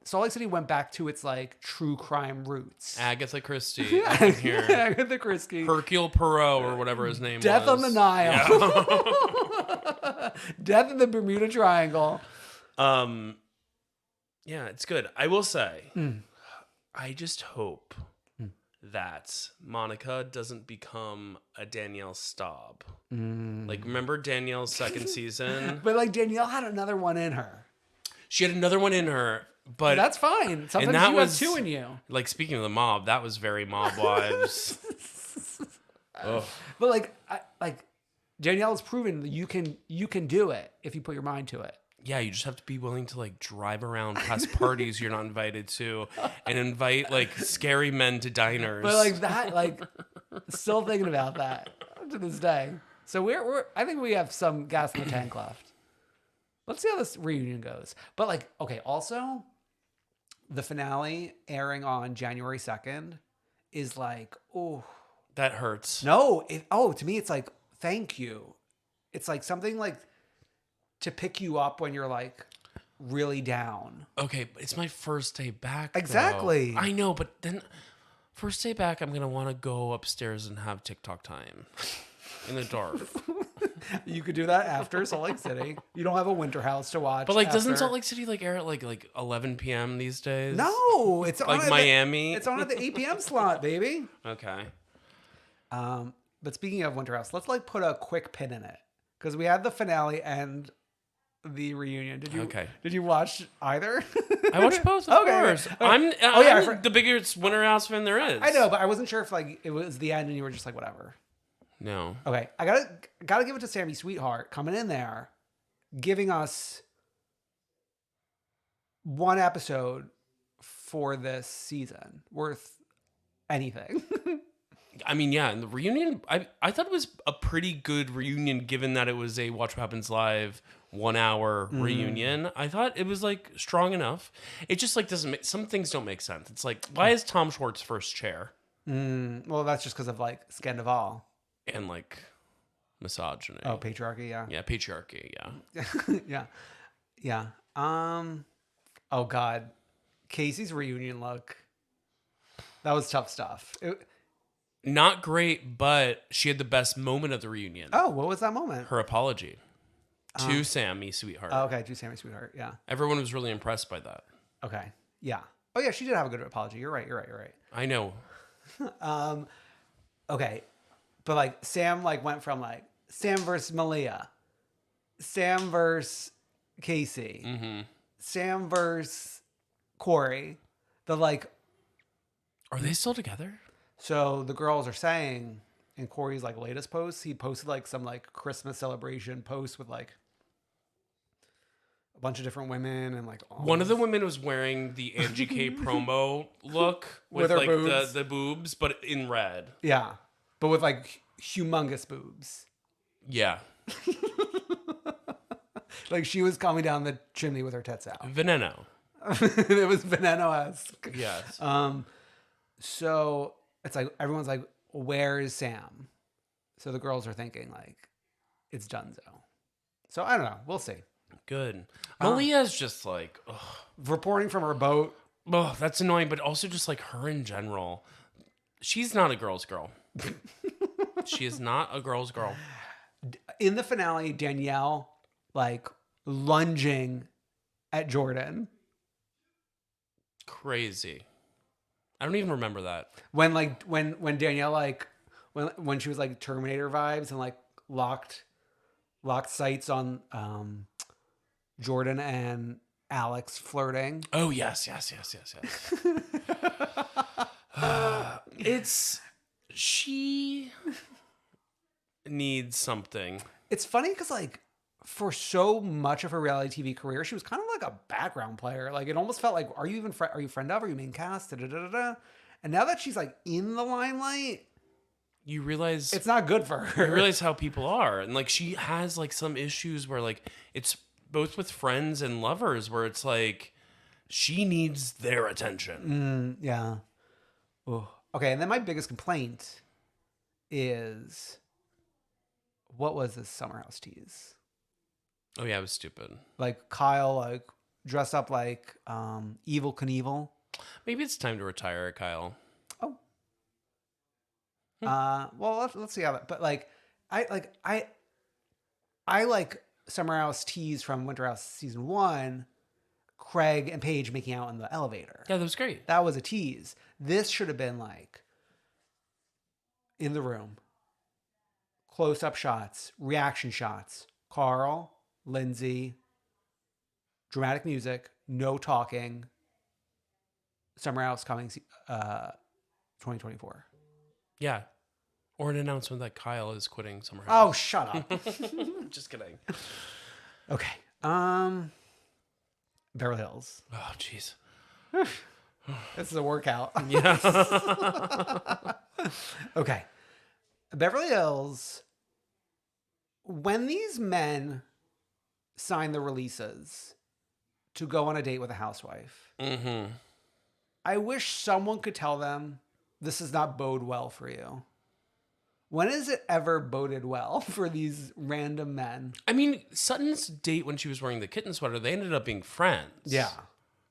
Salt Lake City went back to its like true crime roots. Agatha Christie here. Agatha Christie. Hercule Poirot or whatever his name Death was. on the Nile. Yeah. Death in the Bermuda Triangle. Yeah, it's good. I will say, I just hope that Monica doesn't become a Danielle Staub. Like, remember Danielle's second season? But like Danielle had another one in her. She had another one in her, but that's fine. Sometimes that you was, have two in you. Like, speaking of the mob, that was very Mob Wives. But like Danielle has proven that you can do it if you put your mind to it. Yeah, you just have to be willing to like drive around past parties you're not invited to and invite like scary men to diners. But like that, like still thinking about that to this day. So we're I think we have some gas in the tank left. Let's see how this reunion goes. But like, okay, also the finale airing on January 2nd is like, oh, that hurts. No, to me it's like, thank you. It's like something like to pick you up when you're like really down. Okay, but it's my first day back. Exactly. Though. I know, but then first day back, I'm gonna want to go upstairs and have TikTok time in the dark. You could do that after Salt Lake City. You don't have a WinterHouse to watch. But like, doesn't Salt Lake City like air at like 11 p.m. these days? No, it's like on Miami. It's on at the 8 p.m. slot, baby. Okay. But speaking of WinterHouse, let's like put a quick pin in it because we had the finale and the reunion. Did you watch either? I watched both, of course. Okay. I'm the biggest WinterHouse fan there is. I know, but I wasn't sure if like it was the end and you were just like whatever. No. Okay, I gotta give it to Sammy Sweetheart coming in there, giving us one episode for this season worth anything. I mean, yeah, and the reunion, I thought it was a pretty good reunion given that it was a Watch What Happens Live 1 hour reunion. I thought it was like strong enough. It just like doesn't make, some things don't make sense. It's like, why is Tom Schwartz first chair? Well, that's just because of like Scandival. And like misogyny. Oh, patriarchy, yeah. Yeah, patriarchy, yeah. Yeah. Oh God. Casey's reunion look. That was tough stuff. Not great, but she had the best moment of the reunion. Oh, what was that moment? Her apology to Sammy, sweetheart. Oh, okay, to Sammy, sweetheart. Yeah. Everyone was really impressed by that. Okay. Yeah. Oh, yeah, she did have a good apology. You're right. I know. Okay. But like Sam went from like Sam versus Malia, Sam versus Casey, Sam versus Corey. Are they still together? So the girls are saying in Corey's like latest post, he posted like some like Christmas celebration post with like a bunch of different women and like one of the women was wearing the Angie K promo look with her like boobs. the boobs, but in red. Yeah, but with like humongous boobs. Yeah. Like she was coming down the chimney with her tits out. Veneno. It was Veneno-esque. Yes. So it's like everyone's like, where is Sam? So the girls are thinking like it's Dunzo. So I don't know. We'll see. Good. Malia's just like, ugh. Reporting from her boat. Oh, that's annoying, but also just like her in general. She's not a girl's girl. She is not a girl's girl. In the finale, Danielle like lunging at Jordan. Crazy. I don't even remember that. When Danielle like when she was like Terminator vibes and like locked sights on Jordan and Alex flirting. Oh yes. She needs something. It's funny because like for so much of her reality TV career, she was kind of like a background player. Like it almost felt like, are you friend of? Are you main cast? Da-da-da-da-da. And now that she's like in the limelight, You realize it's not good for her. You realize how people are, and like she has like some issues where like it's both with friends and lovers where it's like she needs their attention. Yeah. Ooh. Okay, and then my biggest complaint is, what was this Summer House tease? Oh yeah, it was stupid. Like Kyle, like dressed up like Evil Knievel. Maybe it's time to retire, Kyle. Oh. Well, let's see how that. But like, I like Summer House tease from WinterHouse season 1. Craig and Paige making out in the elevator. Yeah, that was great. That was a tease. This should have been like in the room, close-up shots, reaction shots. Carl, Lindsay, dramatic music, no talking. Summer House coming 2024. Yeah. Or an announcement that Kyle is quitting Summer Oh, House. shut up. Just kidding. Okay. Beverly Hills. Oh, jeez. This is a workout. Yeah. Okay. Beverly Hills, when these men sign the releases to go on a date with a housewife, I wish someone could tell them this does not bode well for you. When has it ever boded well for these random men? I mean, Sutton's date when she was wearing the kitten sweater, they ended up being friends. Yeah.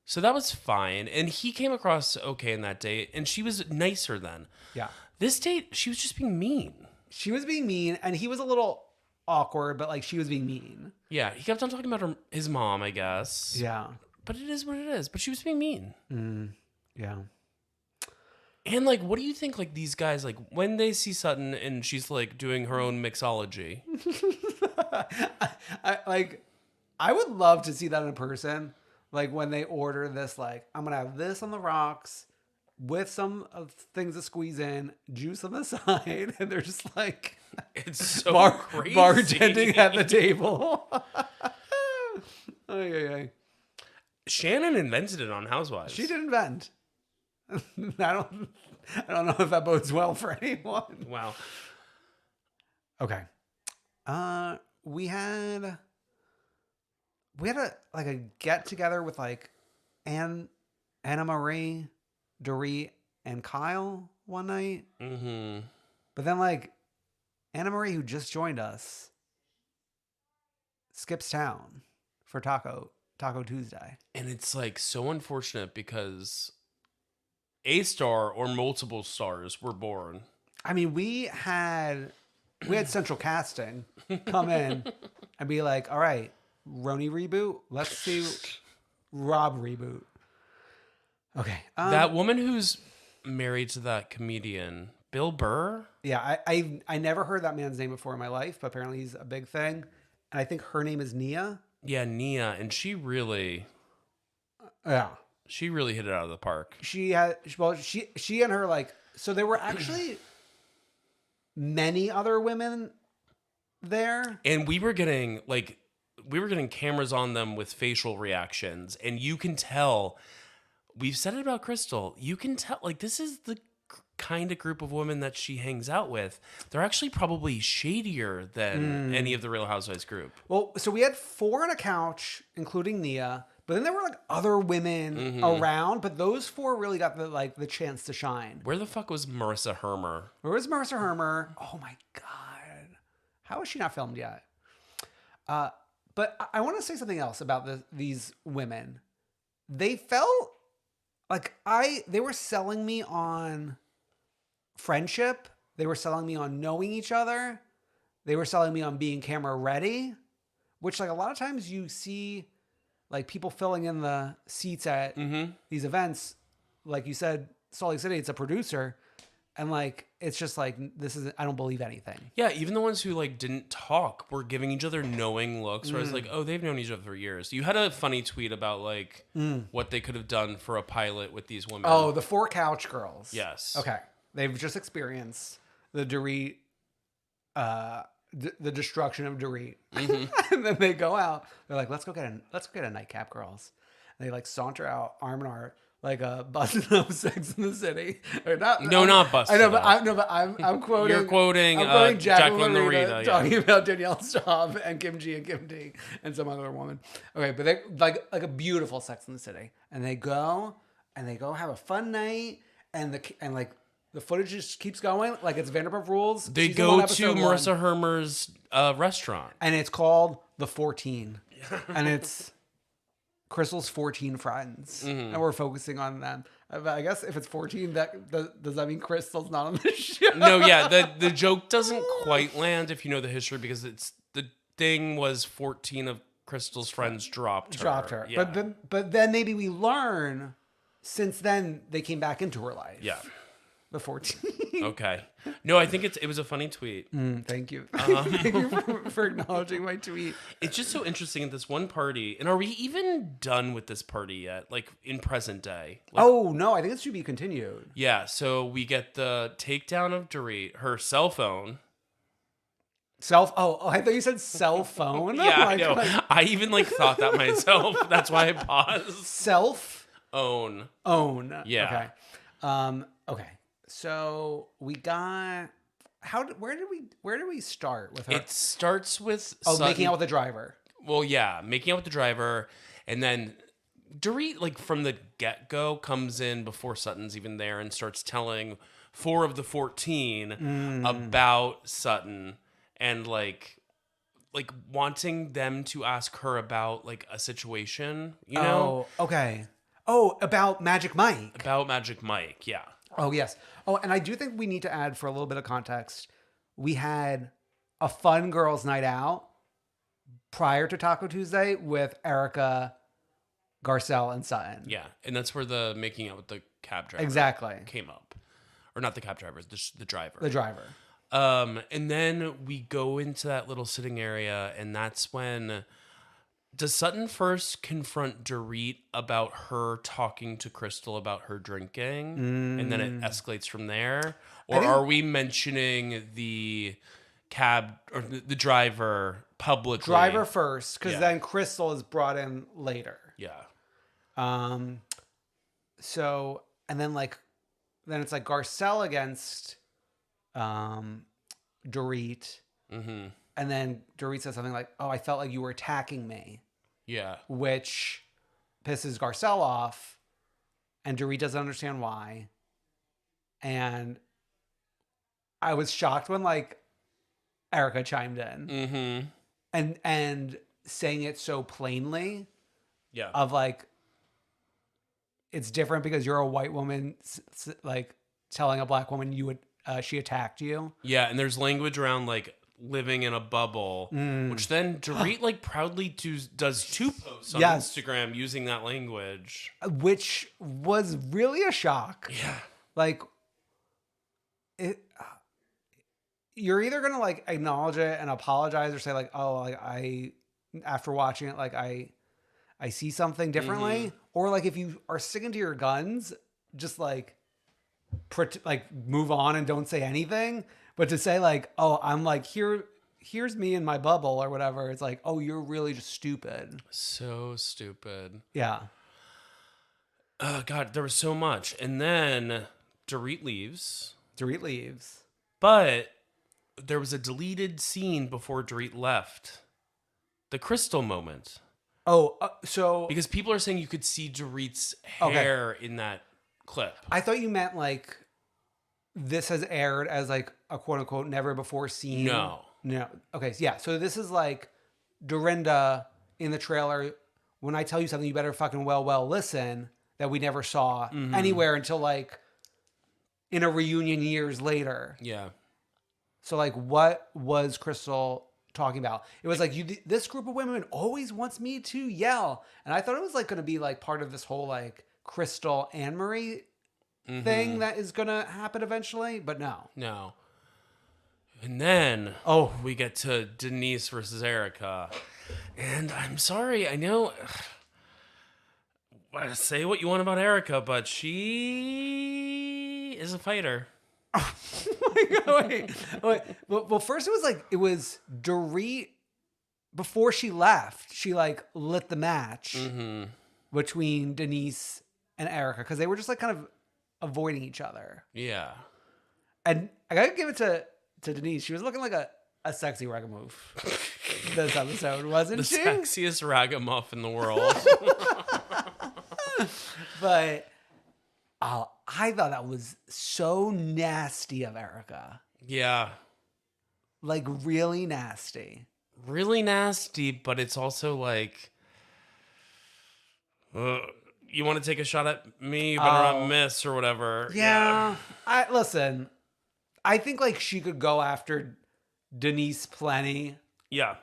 So that was fine. And he came across okay in that date. And she was nicer then. Yeah. This date, she was just being mean. She was being mean, and he was a little awkward, but like she was being mean. Yeah. He kept on talking about his mom, I guess. Yeah. But it is what it is. But she was being mean. Yeah. And like, what do you think? Like these guys, like when they see Sutton and she's like doing her own mixology. I would love to see that in person. Like when they order this, like I'm gonna have this on the rocks with some of things to squeeze in, juice on the side, and they're just like It's so crazy. bartending at the table. Ay. Shannon invented it on Housewives. She did invent. I don't know if that bodes well for anyone. Wow. Okay. We had a get together with like Anna Marie, Dorit, and Kyle one night. But then like Anna Marie, who just joined us, skips town for Taco Tuesday. And it's like so unfortunate because a star or multiple stars were born. I mean, we had central casting come in and be like, all right, RHONY reboot. Let's see Rob reboot. Okay. That woman who's married to that comedian, Bill Burr? Yeah, I never heard that man's name before in my life, but apparently he's a big thing. And I think her name is Nia. Yeah, Nia. And she really Yeah. hit it out of the park. She and her, like, so there were actually many other women there. And we were getting cameras on them with facial reactions. And you can tell, we've said it about Crystal, you can tell, like, this is the kind of group of women that she hangs out with. They're actually probably shadier than any of the Real Housewives group. Well, so we had 4 on a couch, including Nia, but then there were like other women around, but those 4 really got the chance to shine. Where the fuck was Marissa Hermer? Where was Marissa Hermer? Oh my God. How is she not filmed yet? But I want to say something else about these women. They felt like they were selling me on friendship. They were selling me on knowing each other. They were selling me on being camera ready, which, like, a lot of times you see, like, people filling in the seats at these events. Like you said, Salt Lake City, it's a producer. And, like, it's just like, I don't believe anything. Yeah, even the ones who, like, didn't talk were giving each other knowing looks where it's like, oh, they've known each other for years. You had a funny tweet about, like, what they could have done for a pilot with these women. Oh, the 4 couch girls. Yes. Okay. They've just experienced the Dorit, the destruction of Dorit. And then they go out. They're like, let's go get a nightcap, girls. And they, like, saunter out arm in arm, like a busted up Sex in the City. Or not busted. I know, but I'm quoting. You're quoting Jacqueline Larita talking about Danielle Staub and Kim G and Kim D and some other woman. Okay, but they like a beautiful Sex in the City, and they go have a fun night, and the footage just keeps going like it's Vanderpump Rules. They go to Marissa Hermer's restaurant, and it's called The 14, and it's Crystal's 14 friends, and we're focusing on them. I guess if it's 14, does that mean Crystal's not on the show? No, yeah, the joke doesn't quite land if you know the history, because the thing was 14 of Crystal's friends dropped her. Yeah. But then maybe we learn since then they came back into her life. Yeah. The 14. Okay. No, I think it was a funny tweet. Thank you. Thank you for acknowledging my tweet. It's just so interesting at this one party. And are we even done with this party yet? Like, in present day? Like, oh, no. I think it should be continued. Yeah. So we get the takedown of Dorit, her cell phone. Oh, I thought you said cell phone. Yeah, I know. I even, like, thought that myself. That's why I paused. Own. Yeah. Okay. Okay. So we got where did we start with her? It starts with making out with the driver. Well, yeah, making out with the driver, and then Dorit, like, from the get-go, comes in before Sutton's even there and starts telling 4 of the 14 about Sutton, and like wanting them to ask her about, like, a situation, you know? Oh, okay. Oh, about Magic Mike. About Magic Mike, yeah. Oh, yes. Oh, and I do think we need to add, for a little bit of context, we had a fun girls' night out prior to Taco Tuesday with Erica, Garcelle, and Sutton. Yeah, and that's where the making out with the cab driver came up. Or not the cab driver, the driver. The driver. And then we go into that little sitting area, and that's when... Does Sutton first confront Dorit about her talking to Crystal about her drinking, and then it escalates from there? Or are we mentioning the cab or the driver publicly? Driver first, because then Crystal is brought in later. Yeah. So, and then it's like Garcelle against Dorit. Mm-hmm. And then Dorit says something like, oh, I felt like you were attacking me. Yeah. Which pisses Garcelle off. And Dorit doesn't understand why. And I was shocked when, like, Erica chimed in. Mm-hmm. And saying it so plainly. Yeah. Of, like, it's different because you're a white woman, like telling a black woman she attacked you. Yeah, and there's language around like living in a bubble, which then Dorit like proudly does 2 posts on Instagram using that language, which was really a shock. Yeah, like it. You're either gonna like acknowledge it and apologize, or say like, oh, like after watching it, like I see something differently, or like if you are sticking to your guns, just like move on and don't say anything. But to say like, oh, I'm like here's me in my bubble or whatever, it's like, oh, you're really just stupid. So stupid. Yeah. Oh God, there was so much, and then Dorit leaves. But there was a deleted scene before Dorit left. The crystal moment. Oh, so because people are saying you could see Dorit's hair in that clip. I thought you meant like this has aired as like a quote unquote never before seen. No. Okay. Yeah. So this is like Dorinda in the trailer. When I tell you something, you better fucking well listen. That we never saw anywhere until like in a reunion years later. Yeah. So like, what was Crystal talking about? It was like, this group of women always wants me to yell. And I thought it was like going to be like part of this whole like Crystal Anne Marie thing that is going to happen eventually. But no. And then we get to Denise versus Erica. And I'm sorry, I know, say what you want about Erica, but she is a fighter. Wait. Well, first it was Dorit before she left. She like lit the match between Denise and Erica because they were just like kind of avoiding each other. Yeah, and I gotta give it to Denise. She was looking like a sexy ragamuff this episode, wasn't she? The sexiest ragamuff in the world. But I thought that was so nasty of Erica. Yeah. Like really nasty. Really nasty, but it's also like, you want to take a shot at me, you better not miss or whatever. Yeah. Listen, I think like she could go after Denise plenty. Yeah.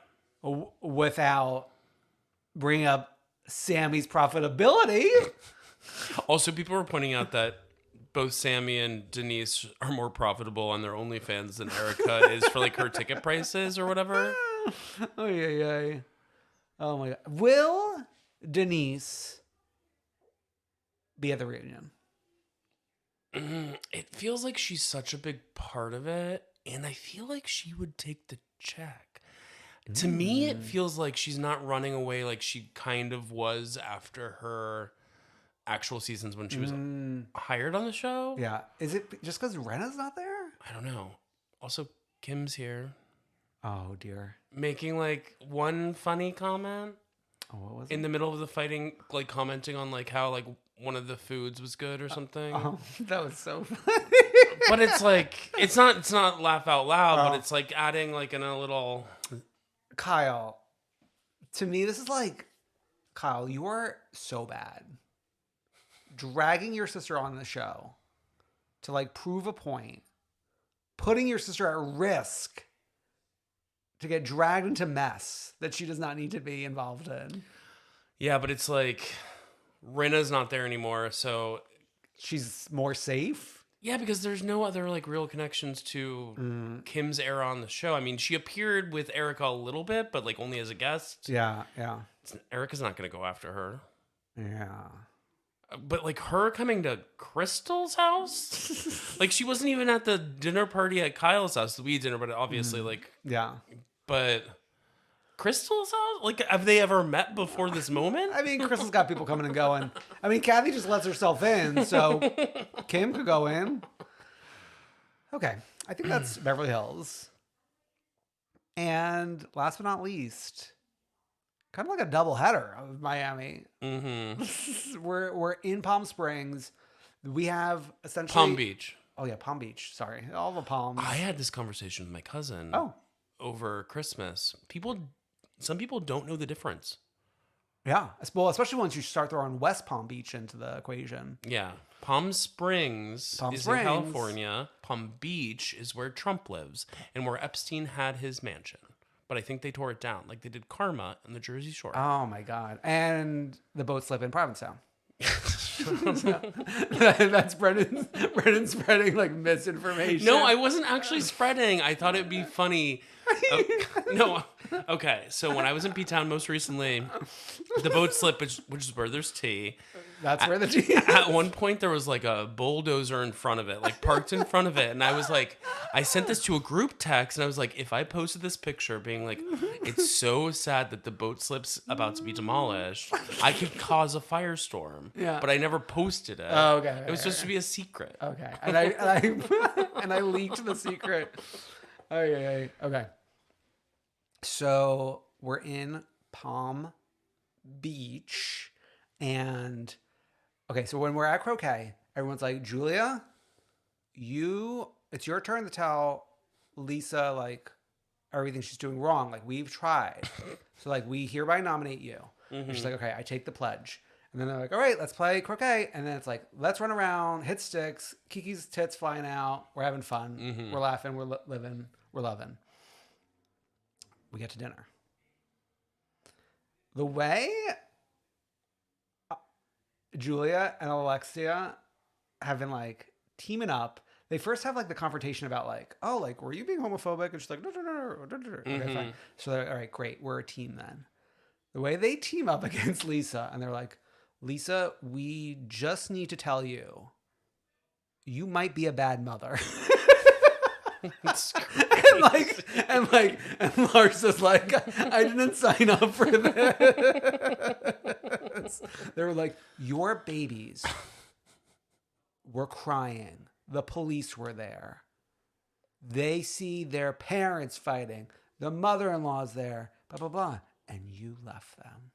Without bringing up Sammy's profitability. Also, people were pointing out that both Sammy and Denise are more profitable on their OnlyFans than Erica is for like her ticket prices or whatever. Oh yeah. Oh my God. Will Denise be at the reunion? It feels like she's such a big part of it, and I feel like she would take the check. To me, it feels like she's not running away like she kind of was after her actual seasons when she was hired on the show. Yeah. Is it just because Rena's not there? I don't know. Also, Kim's here. Oh, dear. Making like one funny comment. Oh, what was it? In the middle of the fighting, like commenting on like how like one of the foods was good or something. Oh, that was so funny. But it's like, it's not laugh out loud, but it's like adding like in a little... Kyle, to me, this is like, Kyle, you are so bad. Dragging your sister on the show to like prove a point, putting your sister at risk to get dragged into mess that she does not need to be involved in. Yeah, but it's like Rinna's not there anymore, so she's more safe. Yeah, because there's no other like real connections to Kim's era on the show. I mean, she appeared with Erica a little bit, but like only as a guest. Yeah. Erica's not going to go after her. Yeah. But like her coming to Crystal's house, like she wasn't even at the dinner party at Kyle's house, the weed dinner, but obviously like But Crystal's house, like have they ever met before this moment? I mean, Crystal's got people coming and going. I mean, Kathy just lets herself in, so Kim could go in. Okay, I think that's Beverly Hills. And last but not least, kind of like a double header of Miami. We're in Palm Springs. We have essentially Palm Beach. Oh yeah, Palm Beach. Sorry, all the palms. I had this conversation with my cousin. Over Chrstmas. Some people don't know the difference. Yeah. Well, especially once you start throwing West Palm Beach into the equation. Yeah. Palm Springs Palm is Springs. in California. Palm Beach is where Trump lives and where Epstein had his mansion. But I think they tore it down like they did Karma in the Jersey Shore. Oh my God. And the boat slip in Provincetown. That's Brendan spreading like misinformation. No, I wasn't actually spreading. I thought it'd be funny. No, okay. So when I was in P-Town most recently, the boat slip, which is where there's tea. That's where the tea. At one point, there was like a bulldozer in front of it, like parked in front of it, and I was like, I sent this to a group text, and I was like, if I posted this picture, being like, it's so sad that the boat slip's about to be demolished, I could cause a firestorm. Yeah. But I never posted it. Oh, okay. It was supposed to be a secret. Okay. And I leaked the secret. Okay. Okay. So we're in Palm Beach, and okay, so when we're at croquet, everyone's like, Julia, it's your turn to tell Lisa like everything she's doing wrong. Like, we've tried. So like, we hereby nominate you. And she's like, okay, I take the pledge. And then they're like, all right, let's play croquet. And then it's like, let's run around, hit sticks, Kiki's tits flying out. We're having fun. We're laughing. We're living. We're loving. We get to dinner. The way Julia and Alexia have been like teaming up. They first have like the confrontation about like, oh, like, were you being homophobic? And she's like, no. Okay, fine. So they're all right, great. We're a team then. The way they team up against Lisa, and they're like, Lisa, we just need to tell you, you might be a bad mother. and Lars is like, I didn't sign up for this. They were like, your babies were crying. The police were there. They see their parents fighting. The mother-in-law's there. Blah, blah, blah. And you left them.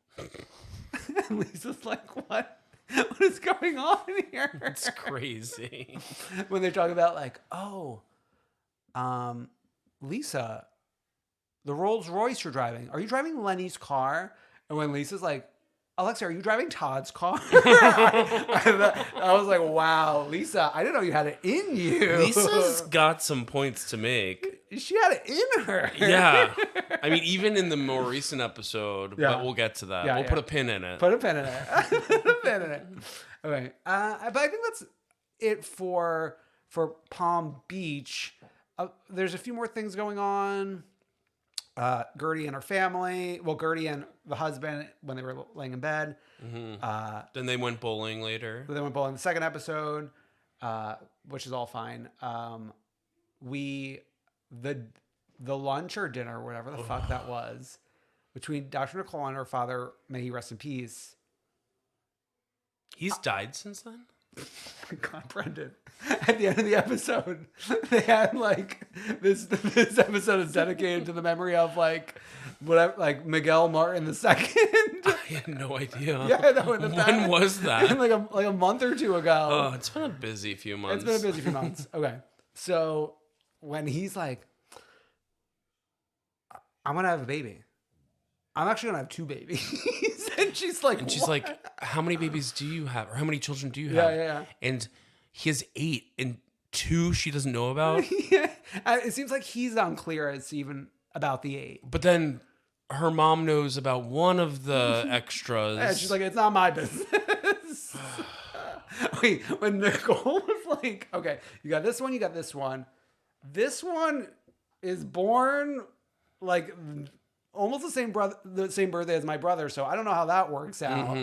And Lisa's like, what? What is going on here? It's crazy. When they're talking about like, oh, Lisa, the Rolls Royce you're driving, are you driving Lenny's car? And when Lisa's like, Alexa, are you driving Todd's car? I was like, wow, Lisa, I didn't know you had it in you. Lisa's got some points to make. She had it in her. Yeah. I mean, even in the more recent episode, but we'll get to that. We'll put a pin in it. Put a pin in it. Put a pin in it. Okay. But I think that's it for Palm Beach. There's a few more things going on. Gertie and her family. Well, Gertie and the husband when they were laying in bed. Then they went bowling later. They went bowling in the second episode, which is all fine. The lunch or dinner, whatever the fuck that was, between Dr. Nicole and her father, may he rest in peace. He's died since then? God, Brendan. At the end of the episode, they had like this episode is dedicated to the memory of like whatever, like Miguel Martin II. I had no idea. Yeah, no, when was that? like a month or two ago. Oh, it's been a busy few months. It's been a busy few months. Okay. So when he's like, I'm gonna have a baby. I'm actually gonna have 2 babies. And she's like, how many babies do you have? Or how many children do you have? Yeah. And he has 8 and 2 she doesn't know about. Yeah. It seems like he's unclear as to even about the 8. But then her mom knows about one of the extras. Yeah, she's like, it's not my business. Wait, when Nicole was like, okay, you got this one, you got this one. This one is born like almost the same birthday as my brother, so I don't know how that works out.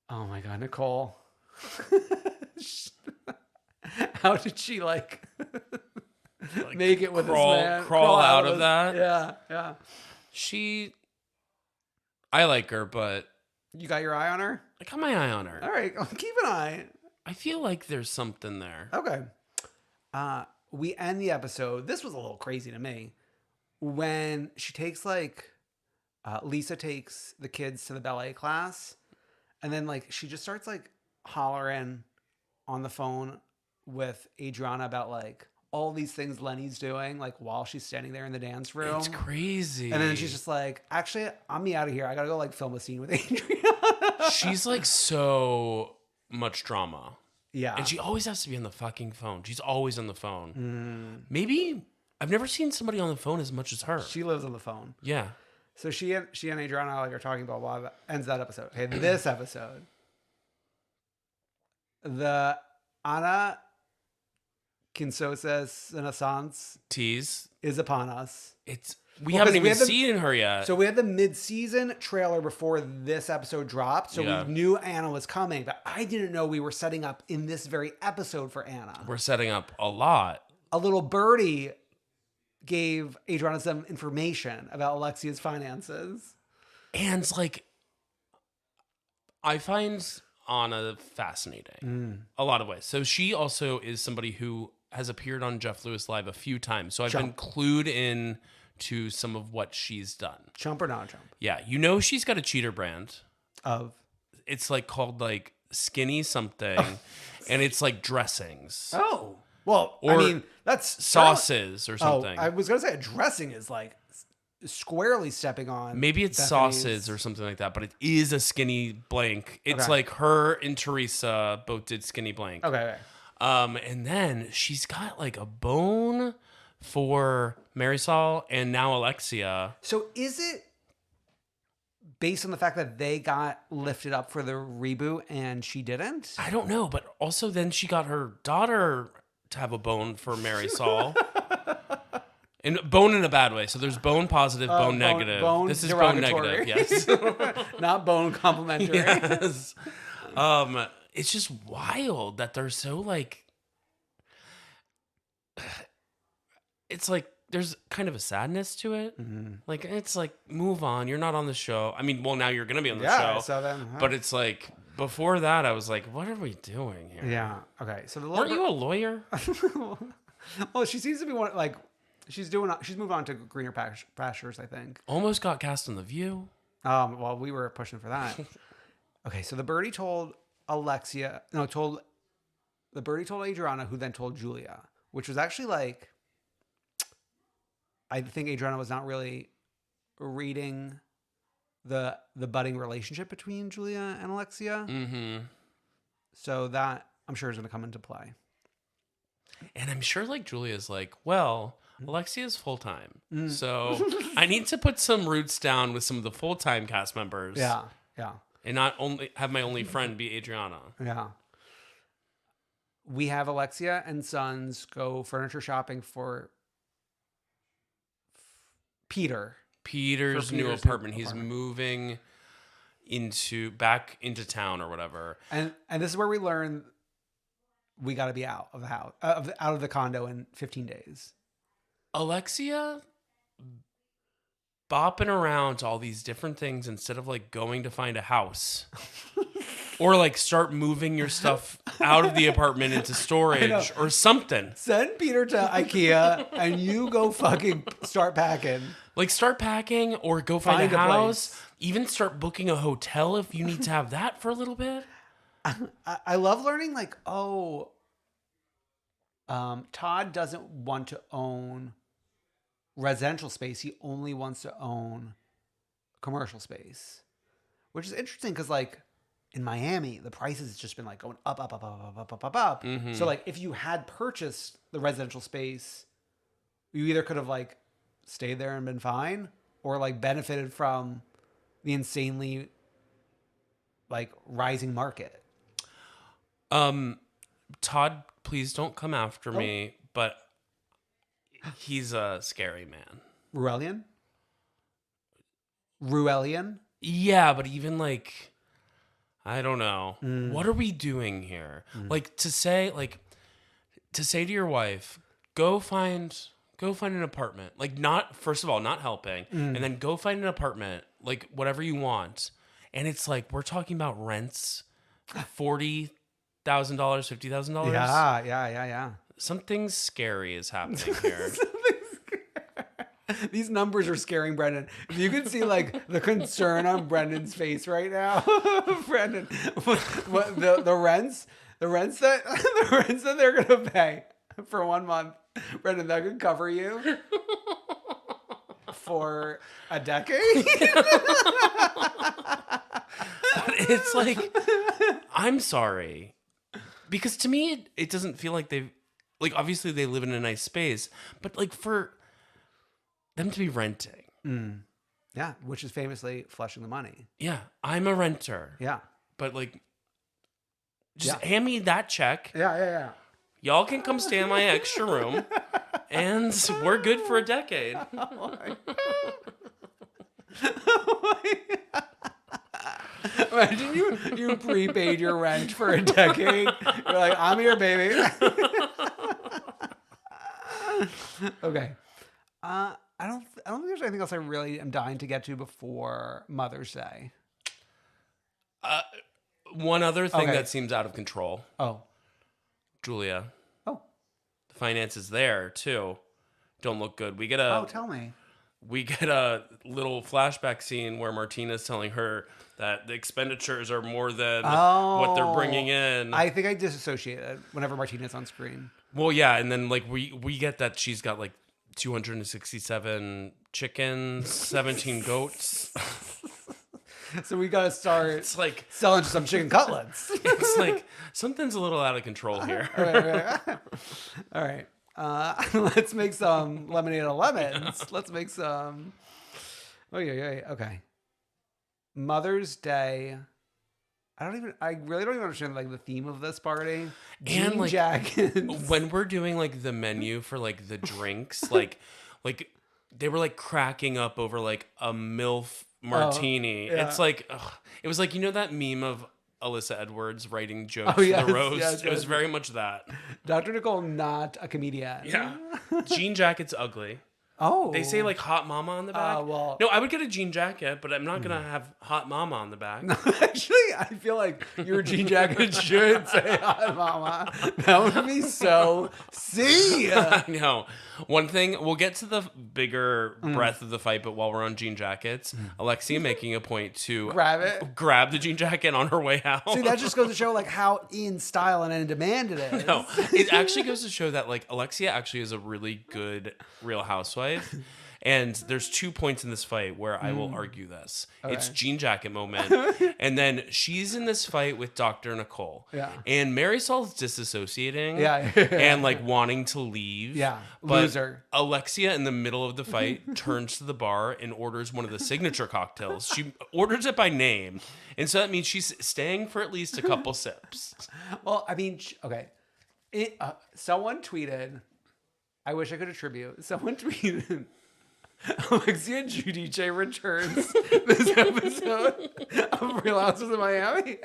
Oh my God, Nicole. How did she like make it with this man? Crawl out of that? Yeah. I like her, but you got your eye on her? I got my eye on her. All right, keep an eye. I feel like there's something there. Okay. We end the episode. This was a little crazy to me. When she takes Lisa takes the kids to the ballet class, and then like she just starts like hollering on the phone with Adriana about like all these things Lenny's doing, like while she's standing there in the dance room. It's crazy. And then she's just like, actually, I'm me out of here. I gotta go like film a scene with Adriana. She's like so much drama. Yeah. And she always has to be on the fucking phone. She's always on the phone. Maybe I've never seen somebody on the phone as much as her. She lives on the phone. Yeah. So she and Adriana like are talking about blah, blah, ends that episode. Okay, this episode. The Ana Quinsosa's Renaissance Tease. is upon us. We haven't even seen her yet. So we had the mid-season trailer before this episode dropped. So we knew Anna was coming, but I didn't know we were setting up in this very episode for Anna. We're setting up a lot. A little birdie gave Adriana some information about Alexia's finances. And like, I find Anna fascinating a lot of ways. So she also is somebody who has appeared on Jeff Lewis Live a few times. So I've been clued in to some of what she's done. Chump or non-chump? Yeah. You know, she's got a cheater brand. It's like called like Skinny something. And it's like dressings. Oh. Well, or I mean, that's sauces or something. I was going to say a dressing is like squarely stepping on. Maybe it's sauces or something like that, but it is a Skinny blank. It's like her and Teresa both did Skinny blank. Okay. And then she's got like a bone for Marisol and now Alexia. So is it based on the fact that they got lifted up for the reboot and she didn't? I don't know, but also then she got her daughter to have a bone for Marisol. And bone in a bad way. So there's bone positive, bone negative. This is derogatory. bone negative, yes. Not bone complimentary. Yes. It's just wild that they're so like, it's like there's kind of a sadness to it. Like it's like, move on. You're not on the show. I mean, well, now you're gonna be on the show. So then, but it's like before that, I was like, what are we doing here? Yeah. Okay. So aren't you a lawyer? Well, she seems to be one like she's moved on to greener pastures, I think. Almost got cast on The View. Well, we were pushing for that. Okay, so the birdie told Adriana, who then told Julia, which was actually like, I think Adriana was not really reading the budding relationship between Julia and Alexia. So that I'm sure is going to come into play. And I'm sure like Julia's like, well, Alexia's full-time. So I need to put some roots down with some of the full-time cast members. Yeah. And not only have my only friend be Adriana. Yeah. We have Alexia and Sons go furniture shopping for Peter's new apartment. He's moving back into town or whatever. And this is where we learn we got to be out of the house, out of the condo in 15 days. Alexia bopping around to all these different things instead of like going to find a house or like start moving your stuff out of the apartment into storage or something. Send Peter to IKEA and you go fucking start packing. Like start packing or go find a house. Even start booking a hotel if you need to have that for a little bit. I love learning like, Todd doesn't want to own residential space. He only wants to own commercial space, which is interesting because like in Miami, the prices has just been like going up. So like if you had purchased the residential space, you either could have like stayed there and been fine or like benefited from the insanely like rising market. Todd, please don't come after me, but he's a scary man. Ruelian? Yeah, but even like, I don't know. What are we doing here? Like to say to your wife, go find an apartment. Like not, first of all, not helping. And then go find an apartment, like whatever you want. And it's like, we're talking about rents, $40,000, $50,000. Yeah. Something scary is happening here. These numbers are scaring Brendan. If you could see like the concern on Brendan's face right now, Brendan, what the rents that they're gonna pay. for 1 month, Brendan, that could cover you for a decade. But it's like, I'm sorry. Because to me, it doesn't feel like they've, like, obviously they live in a nice space, but like for them to be renting. Yeah, which is famously flushing the money. Yeah, I'm a renter. Yeah. But like, just hand me that check. Yeah. Y'all can come stay in my extra room, and we're good for a decade. Imagine you prepaid your rent for a decade. You're like, I'm here, baby. Okay. I don't think there's anything else I really am dying to get to before Mother's Day. One other thing Okay. that seems out of control. Oh. Julia. Oh. The finances there too don't look good. We get Tell me. we get a little flashback scene where Martina's telling her that the expenditures are more than what they're bringing in. I think I disassociated whenever Martina's on screen. Well, yeah, and then like we get that she's got like 267 chickens, 17 goats. So we got to start It's like selling some chicken cutlets. it's like something's a little out of control here. All right. Let's make some lemonade of lemons. Let's make some. Oh, yeah. Okay. Mother's Day. I really don't even understand like the theme of this party. Jean like, jackets. When we're doing like the menu for like the drinks, like they were like cracking up over like a MILF martini. yeah. It's like it was like, you know, that meme of Alyssa Edwards writing jokes yes, for the roast. yes, It was yes. very much that. Dr. Nicole, not a comedian. Yeah. Jean jacket's ugly. Oh. They say like hot mama on the back. well- No, I would get a jean jacket, but I'm not gonna have hot mama on the back. Actually, I feel like your jean jacket should say "Hi, Mama." That would be so see. I know. One thing, we'll get to the bigger breadth of the fight, but while we're on jean jackets, Alexia making a point to grab the jean jacket on her way out. See, that just goes to show like how in style and in demand it is. No, it actually goes to show that like Alexia actually is a really good Real Housewife. And there's 2 points in this fight where I will argue this. Okay. It's jean jacket moment. And then she's in this fight with Dr. Nicole. Yeah. And Marisol's disassociating. Yeah. And like wanting to leave. Yeah. But Loser. Alexia in the middle of the fight turns to the bar and orders one of the signature cocktails. She orders it by name. And so that means she's staying for at least a couple sips. Well, I mean, okay. Someone tweeted, I wish I could attribute, someone tweeted, Alexia Giudice returns this episode of Real Housewives of Miami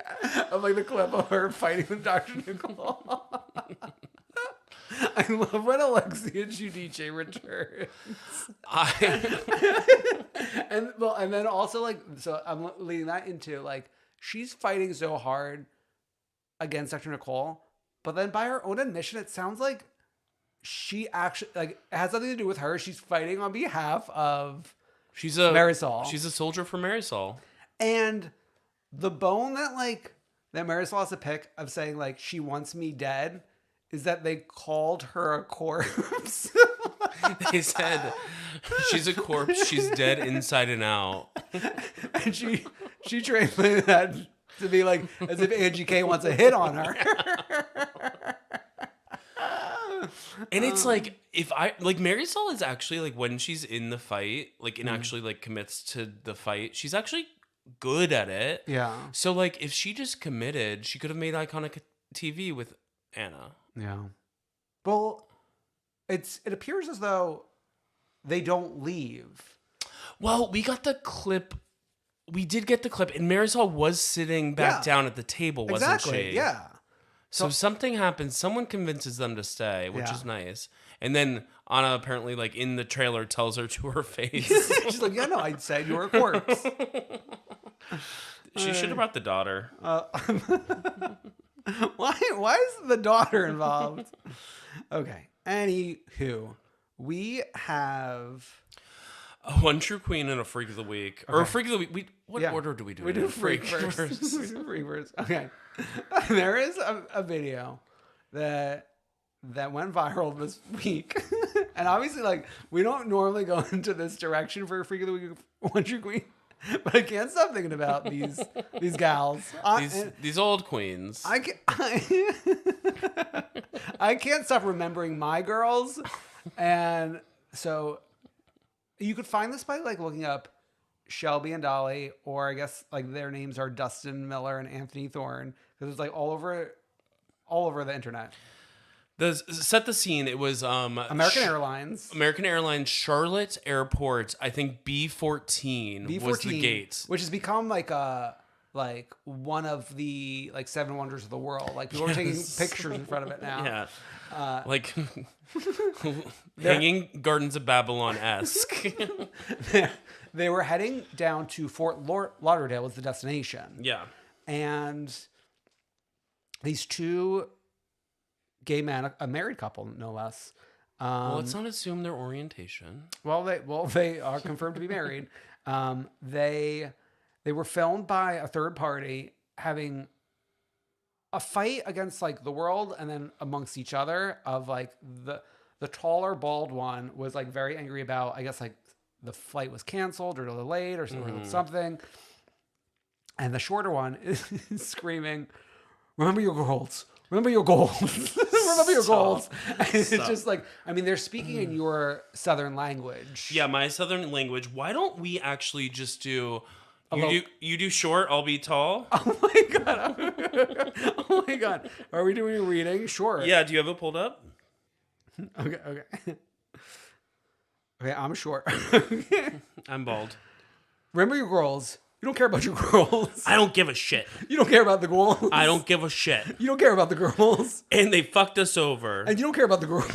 of like the clip of her fighting with Dr. Nicole. I love when Alexia Giudice returns. And then also like, so I'm leading that into like, she's fighting so hard against Dr. Nicole, but then by her own admission, it sounds like she actually like it has nothing to do with her. She's fighting on behalf of Marisol. She's a soldier for Marisol. And the bone that Marisol has to pick of saying like she wants me dead is that they called her a corpse. They said she's a corpse. She's dead inside and out. And she translated that to be like as if Angie K wants a hit on her. And it's like, if I like Marisol is actually like when she's in the fight, like and actually like commits to the fight, she's actually good at it. Yeah. So like if she just committed, she could have made iconic TV with Anna. Yeah. Well, it appears as though they don't leave. Well, we got the clip. We did get the clip, and Marisol was sitting back down at the table, wasn't she? Yeah. So something happens. Someone convinces them to stay, which is nice. And then Anna apparently, like in the trailer, tells her to her face. She's like, "Yeah, no, I said you were a corpse." She should have brought the daughter. Why is the daughter involved? Okay. Anywho, we have One True Queen and a Freak of the Week. Or a Freak of the Week. What order do we do? We do freak first. We do freak first. Okay. There is a video that that went viral this week. And obviously, like, we don't normally go into this direction for a Freak of the Week Wonder Queen. But I can't stop thinking about these gals. These old queens. I can't stop remembering my girls. And so you could find this by like looking up Shelby and Dolly, or I guess like their names are Dustin Miller and Anthony Thorne, because it's like all over the internet. Set the scene. It was American Airlines Charlotte Airport. I think B-14 was the gate, which has become like one of the like 7 wonders of the world. Like people are taking pictures in front of it now. Yeah, like hanging Gardens of Babylon-esque. They were heading down to Fort Lauderdale was the destination. Yeah, and these two gay men, a married couple, no less. Well, let's not assume their orientation. Well, they are confirmed to be married. They were filmed by a third party having a fight against like the world and then amongst each other. Of like the taller bald one was like very angry about, I guess, like the flight was canceled or delayed or something. And the shorter one is screaming, "Remember your goals. Remember your goals. Remember your goals." And it's just like, I mean, they're speaking in your Southern language. Yeah, my Southern language. Why don't we actually just do... You do short, I'll be tall? Oh my God. Oh my God. Are we doing a reading? Sure. Yeah, do you have it pulled up? Okay. Okay, I'm short. I'm bald. Remember your girls. You don't care about your girls. I don't give a shit. You don't care about the girls. I don't give a shit. You don't care about the girls. And they fucked us over. And you don't care about the girls.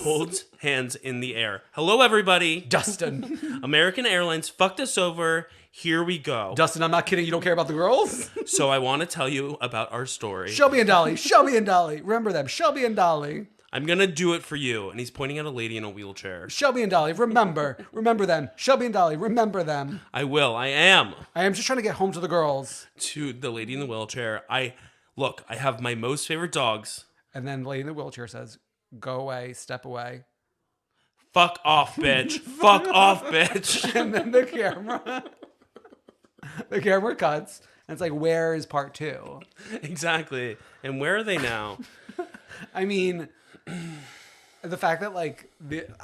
Holds hands in the air. Hello, everybody. Dustin. American Airlines fucked us over. Here we go. Dustin, I'm not kidding. You don't care about the girls? So I want to tell you about our story. Shelby and Dolly. Shelby and Dolly. Remember them. Shelby and Dolly. I'm going to do it for you. And he's pointing at a lady in a wheelchair. Shelby and Dolly. Remember them. Shelby and Dolly. Remember them. I will. I am. I am just trying to get home to the girls. To the lady in the wheelchair. I have my most favorite dogs. And then the lady in the wheelchair says, "Go away. Step away." Fuck off, bitch. Fuck off, bitch. And then the camera cuts. And it's like, where is part 2? Exactly. And where are they now? I mean, the fact that like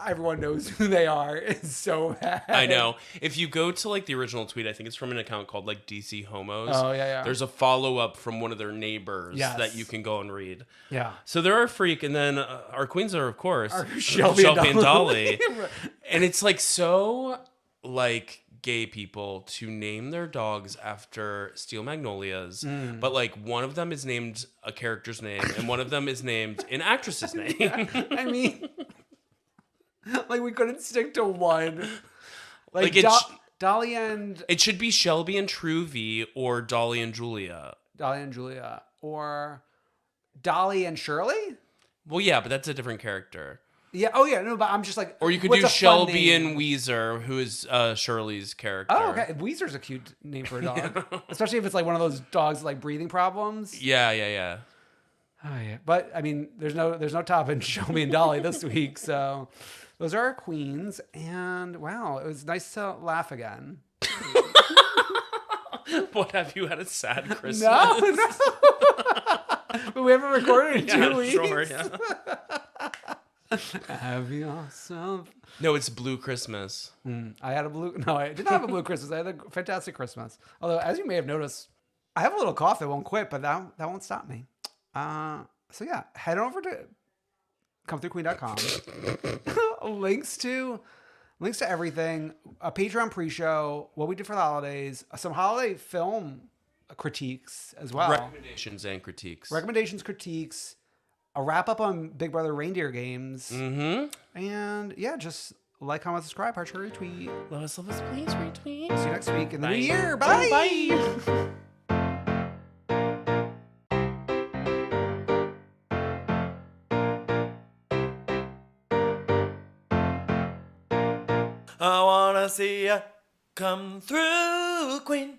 everyone knows who they are is so bad. I know. If you go to like the original tweet, I think it's from an account called like DC Homos. Oh yeah. There's a follow-up from one of their neighbors that you can go and read. Yeah. So there are freak, and then our queens are of course Shelby and Dolly. And it's like so like gay people to name their dogs after steel magnolias, but like one of them is named a character's name and one of them is named an actress's name. I mean, like we couldn't stick to one. Like Dolly and... It should be Shelby and True V or Dolly and Julia. Or Dolly and Shirley? Well, yeah, but that's a different character. Yeah. Oh, yeah. No, but I'm just like... Or you could do Shelby and Weezer, who is Shirley's character. Oh, okay. Weezer's a cute name for a dog. Especially if it's like one of those dogs with like breathing problems. Yeah. Oh, yeah. But, I mean, there's no topping Shelby and Dolly this week. So those are our queens. And, wow, it was nice to laugh again. What, have you had a sad Christmas? No. But we haven't recorded in 2 weeks. Sure, yeah. Have yourself. No, it's Blue Christmas. I had a blue. No, I did not have a blue Christmas. I had a fantastic Christmas. Although, as you may have noticed, I have a little cough that won't quit, but that won't stop me. So yeah, head over to comethroughqueen.com. links to everything. A Patreon pre-show. What we did for the holidays. Some holiday film critiques as well. Recommendations and critiques. A wrap up on Big Brother reindeer games. And yeah, just like, comment, subscribe, heart, share, retweet. Love us, please retweet. See you next week in the new Bye. year. Bye. Bye. I wanna see ya come through, Queen.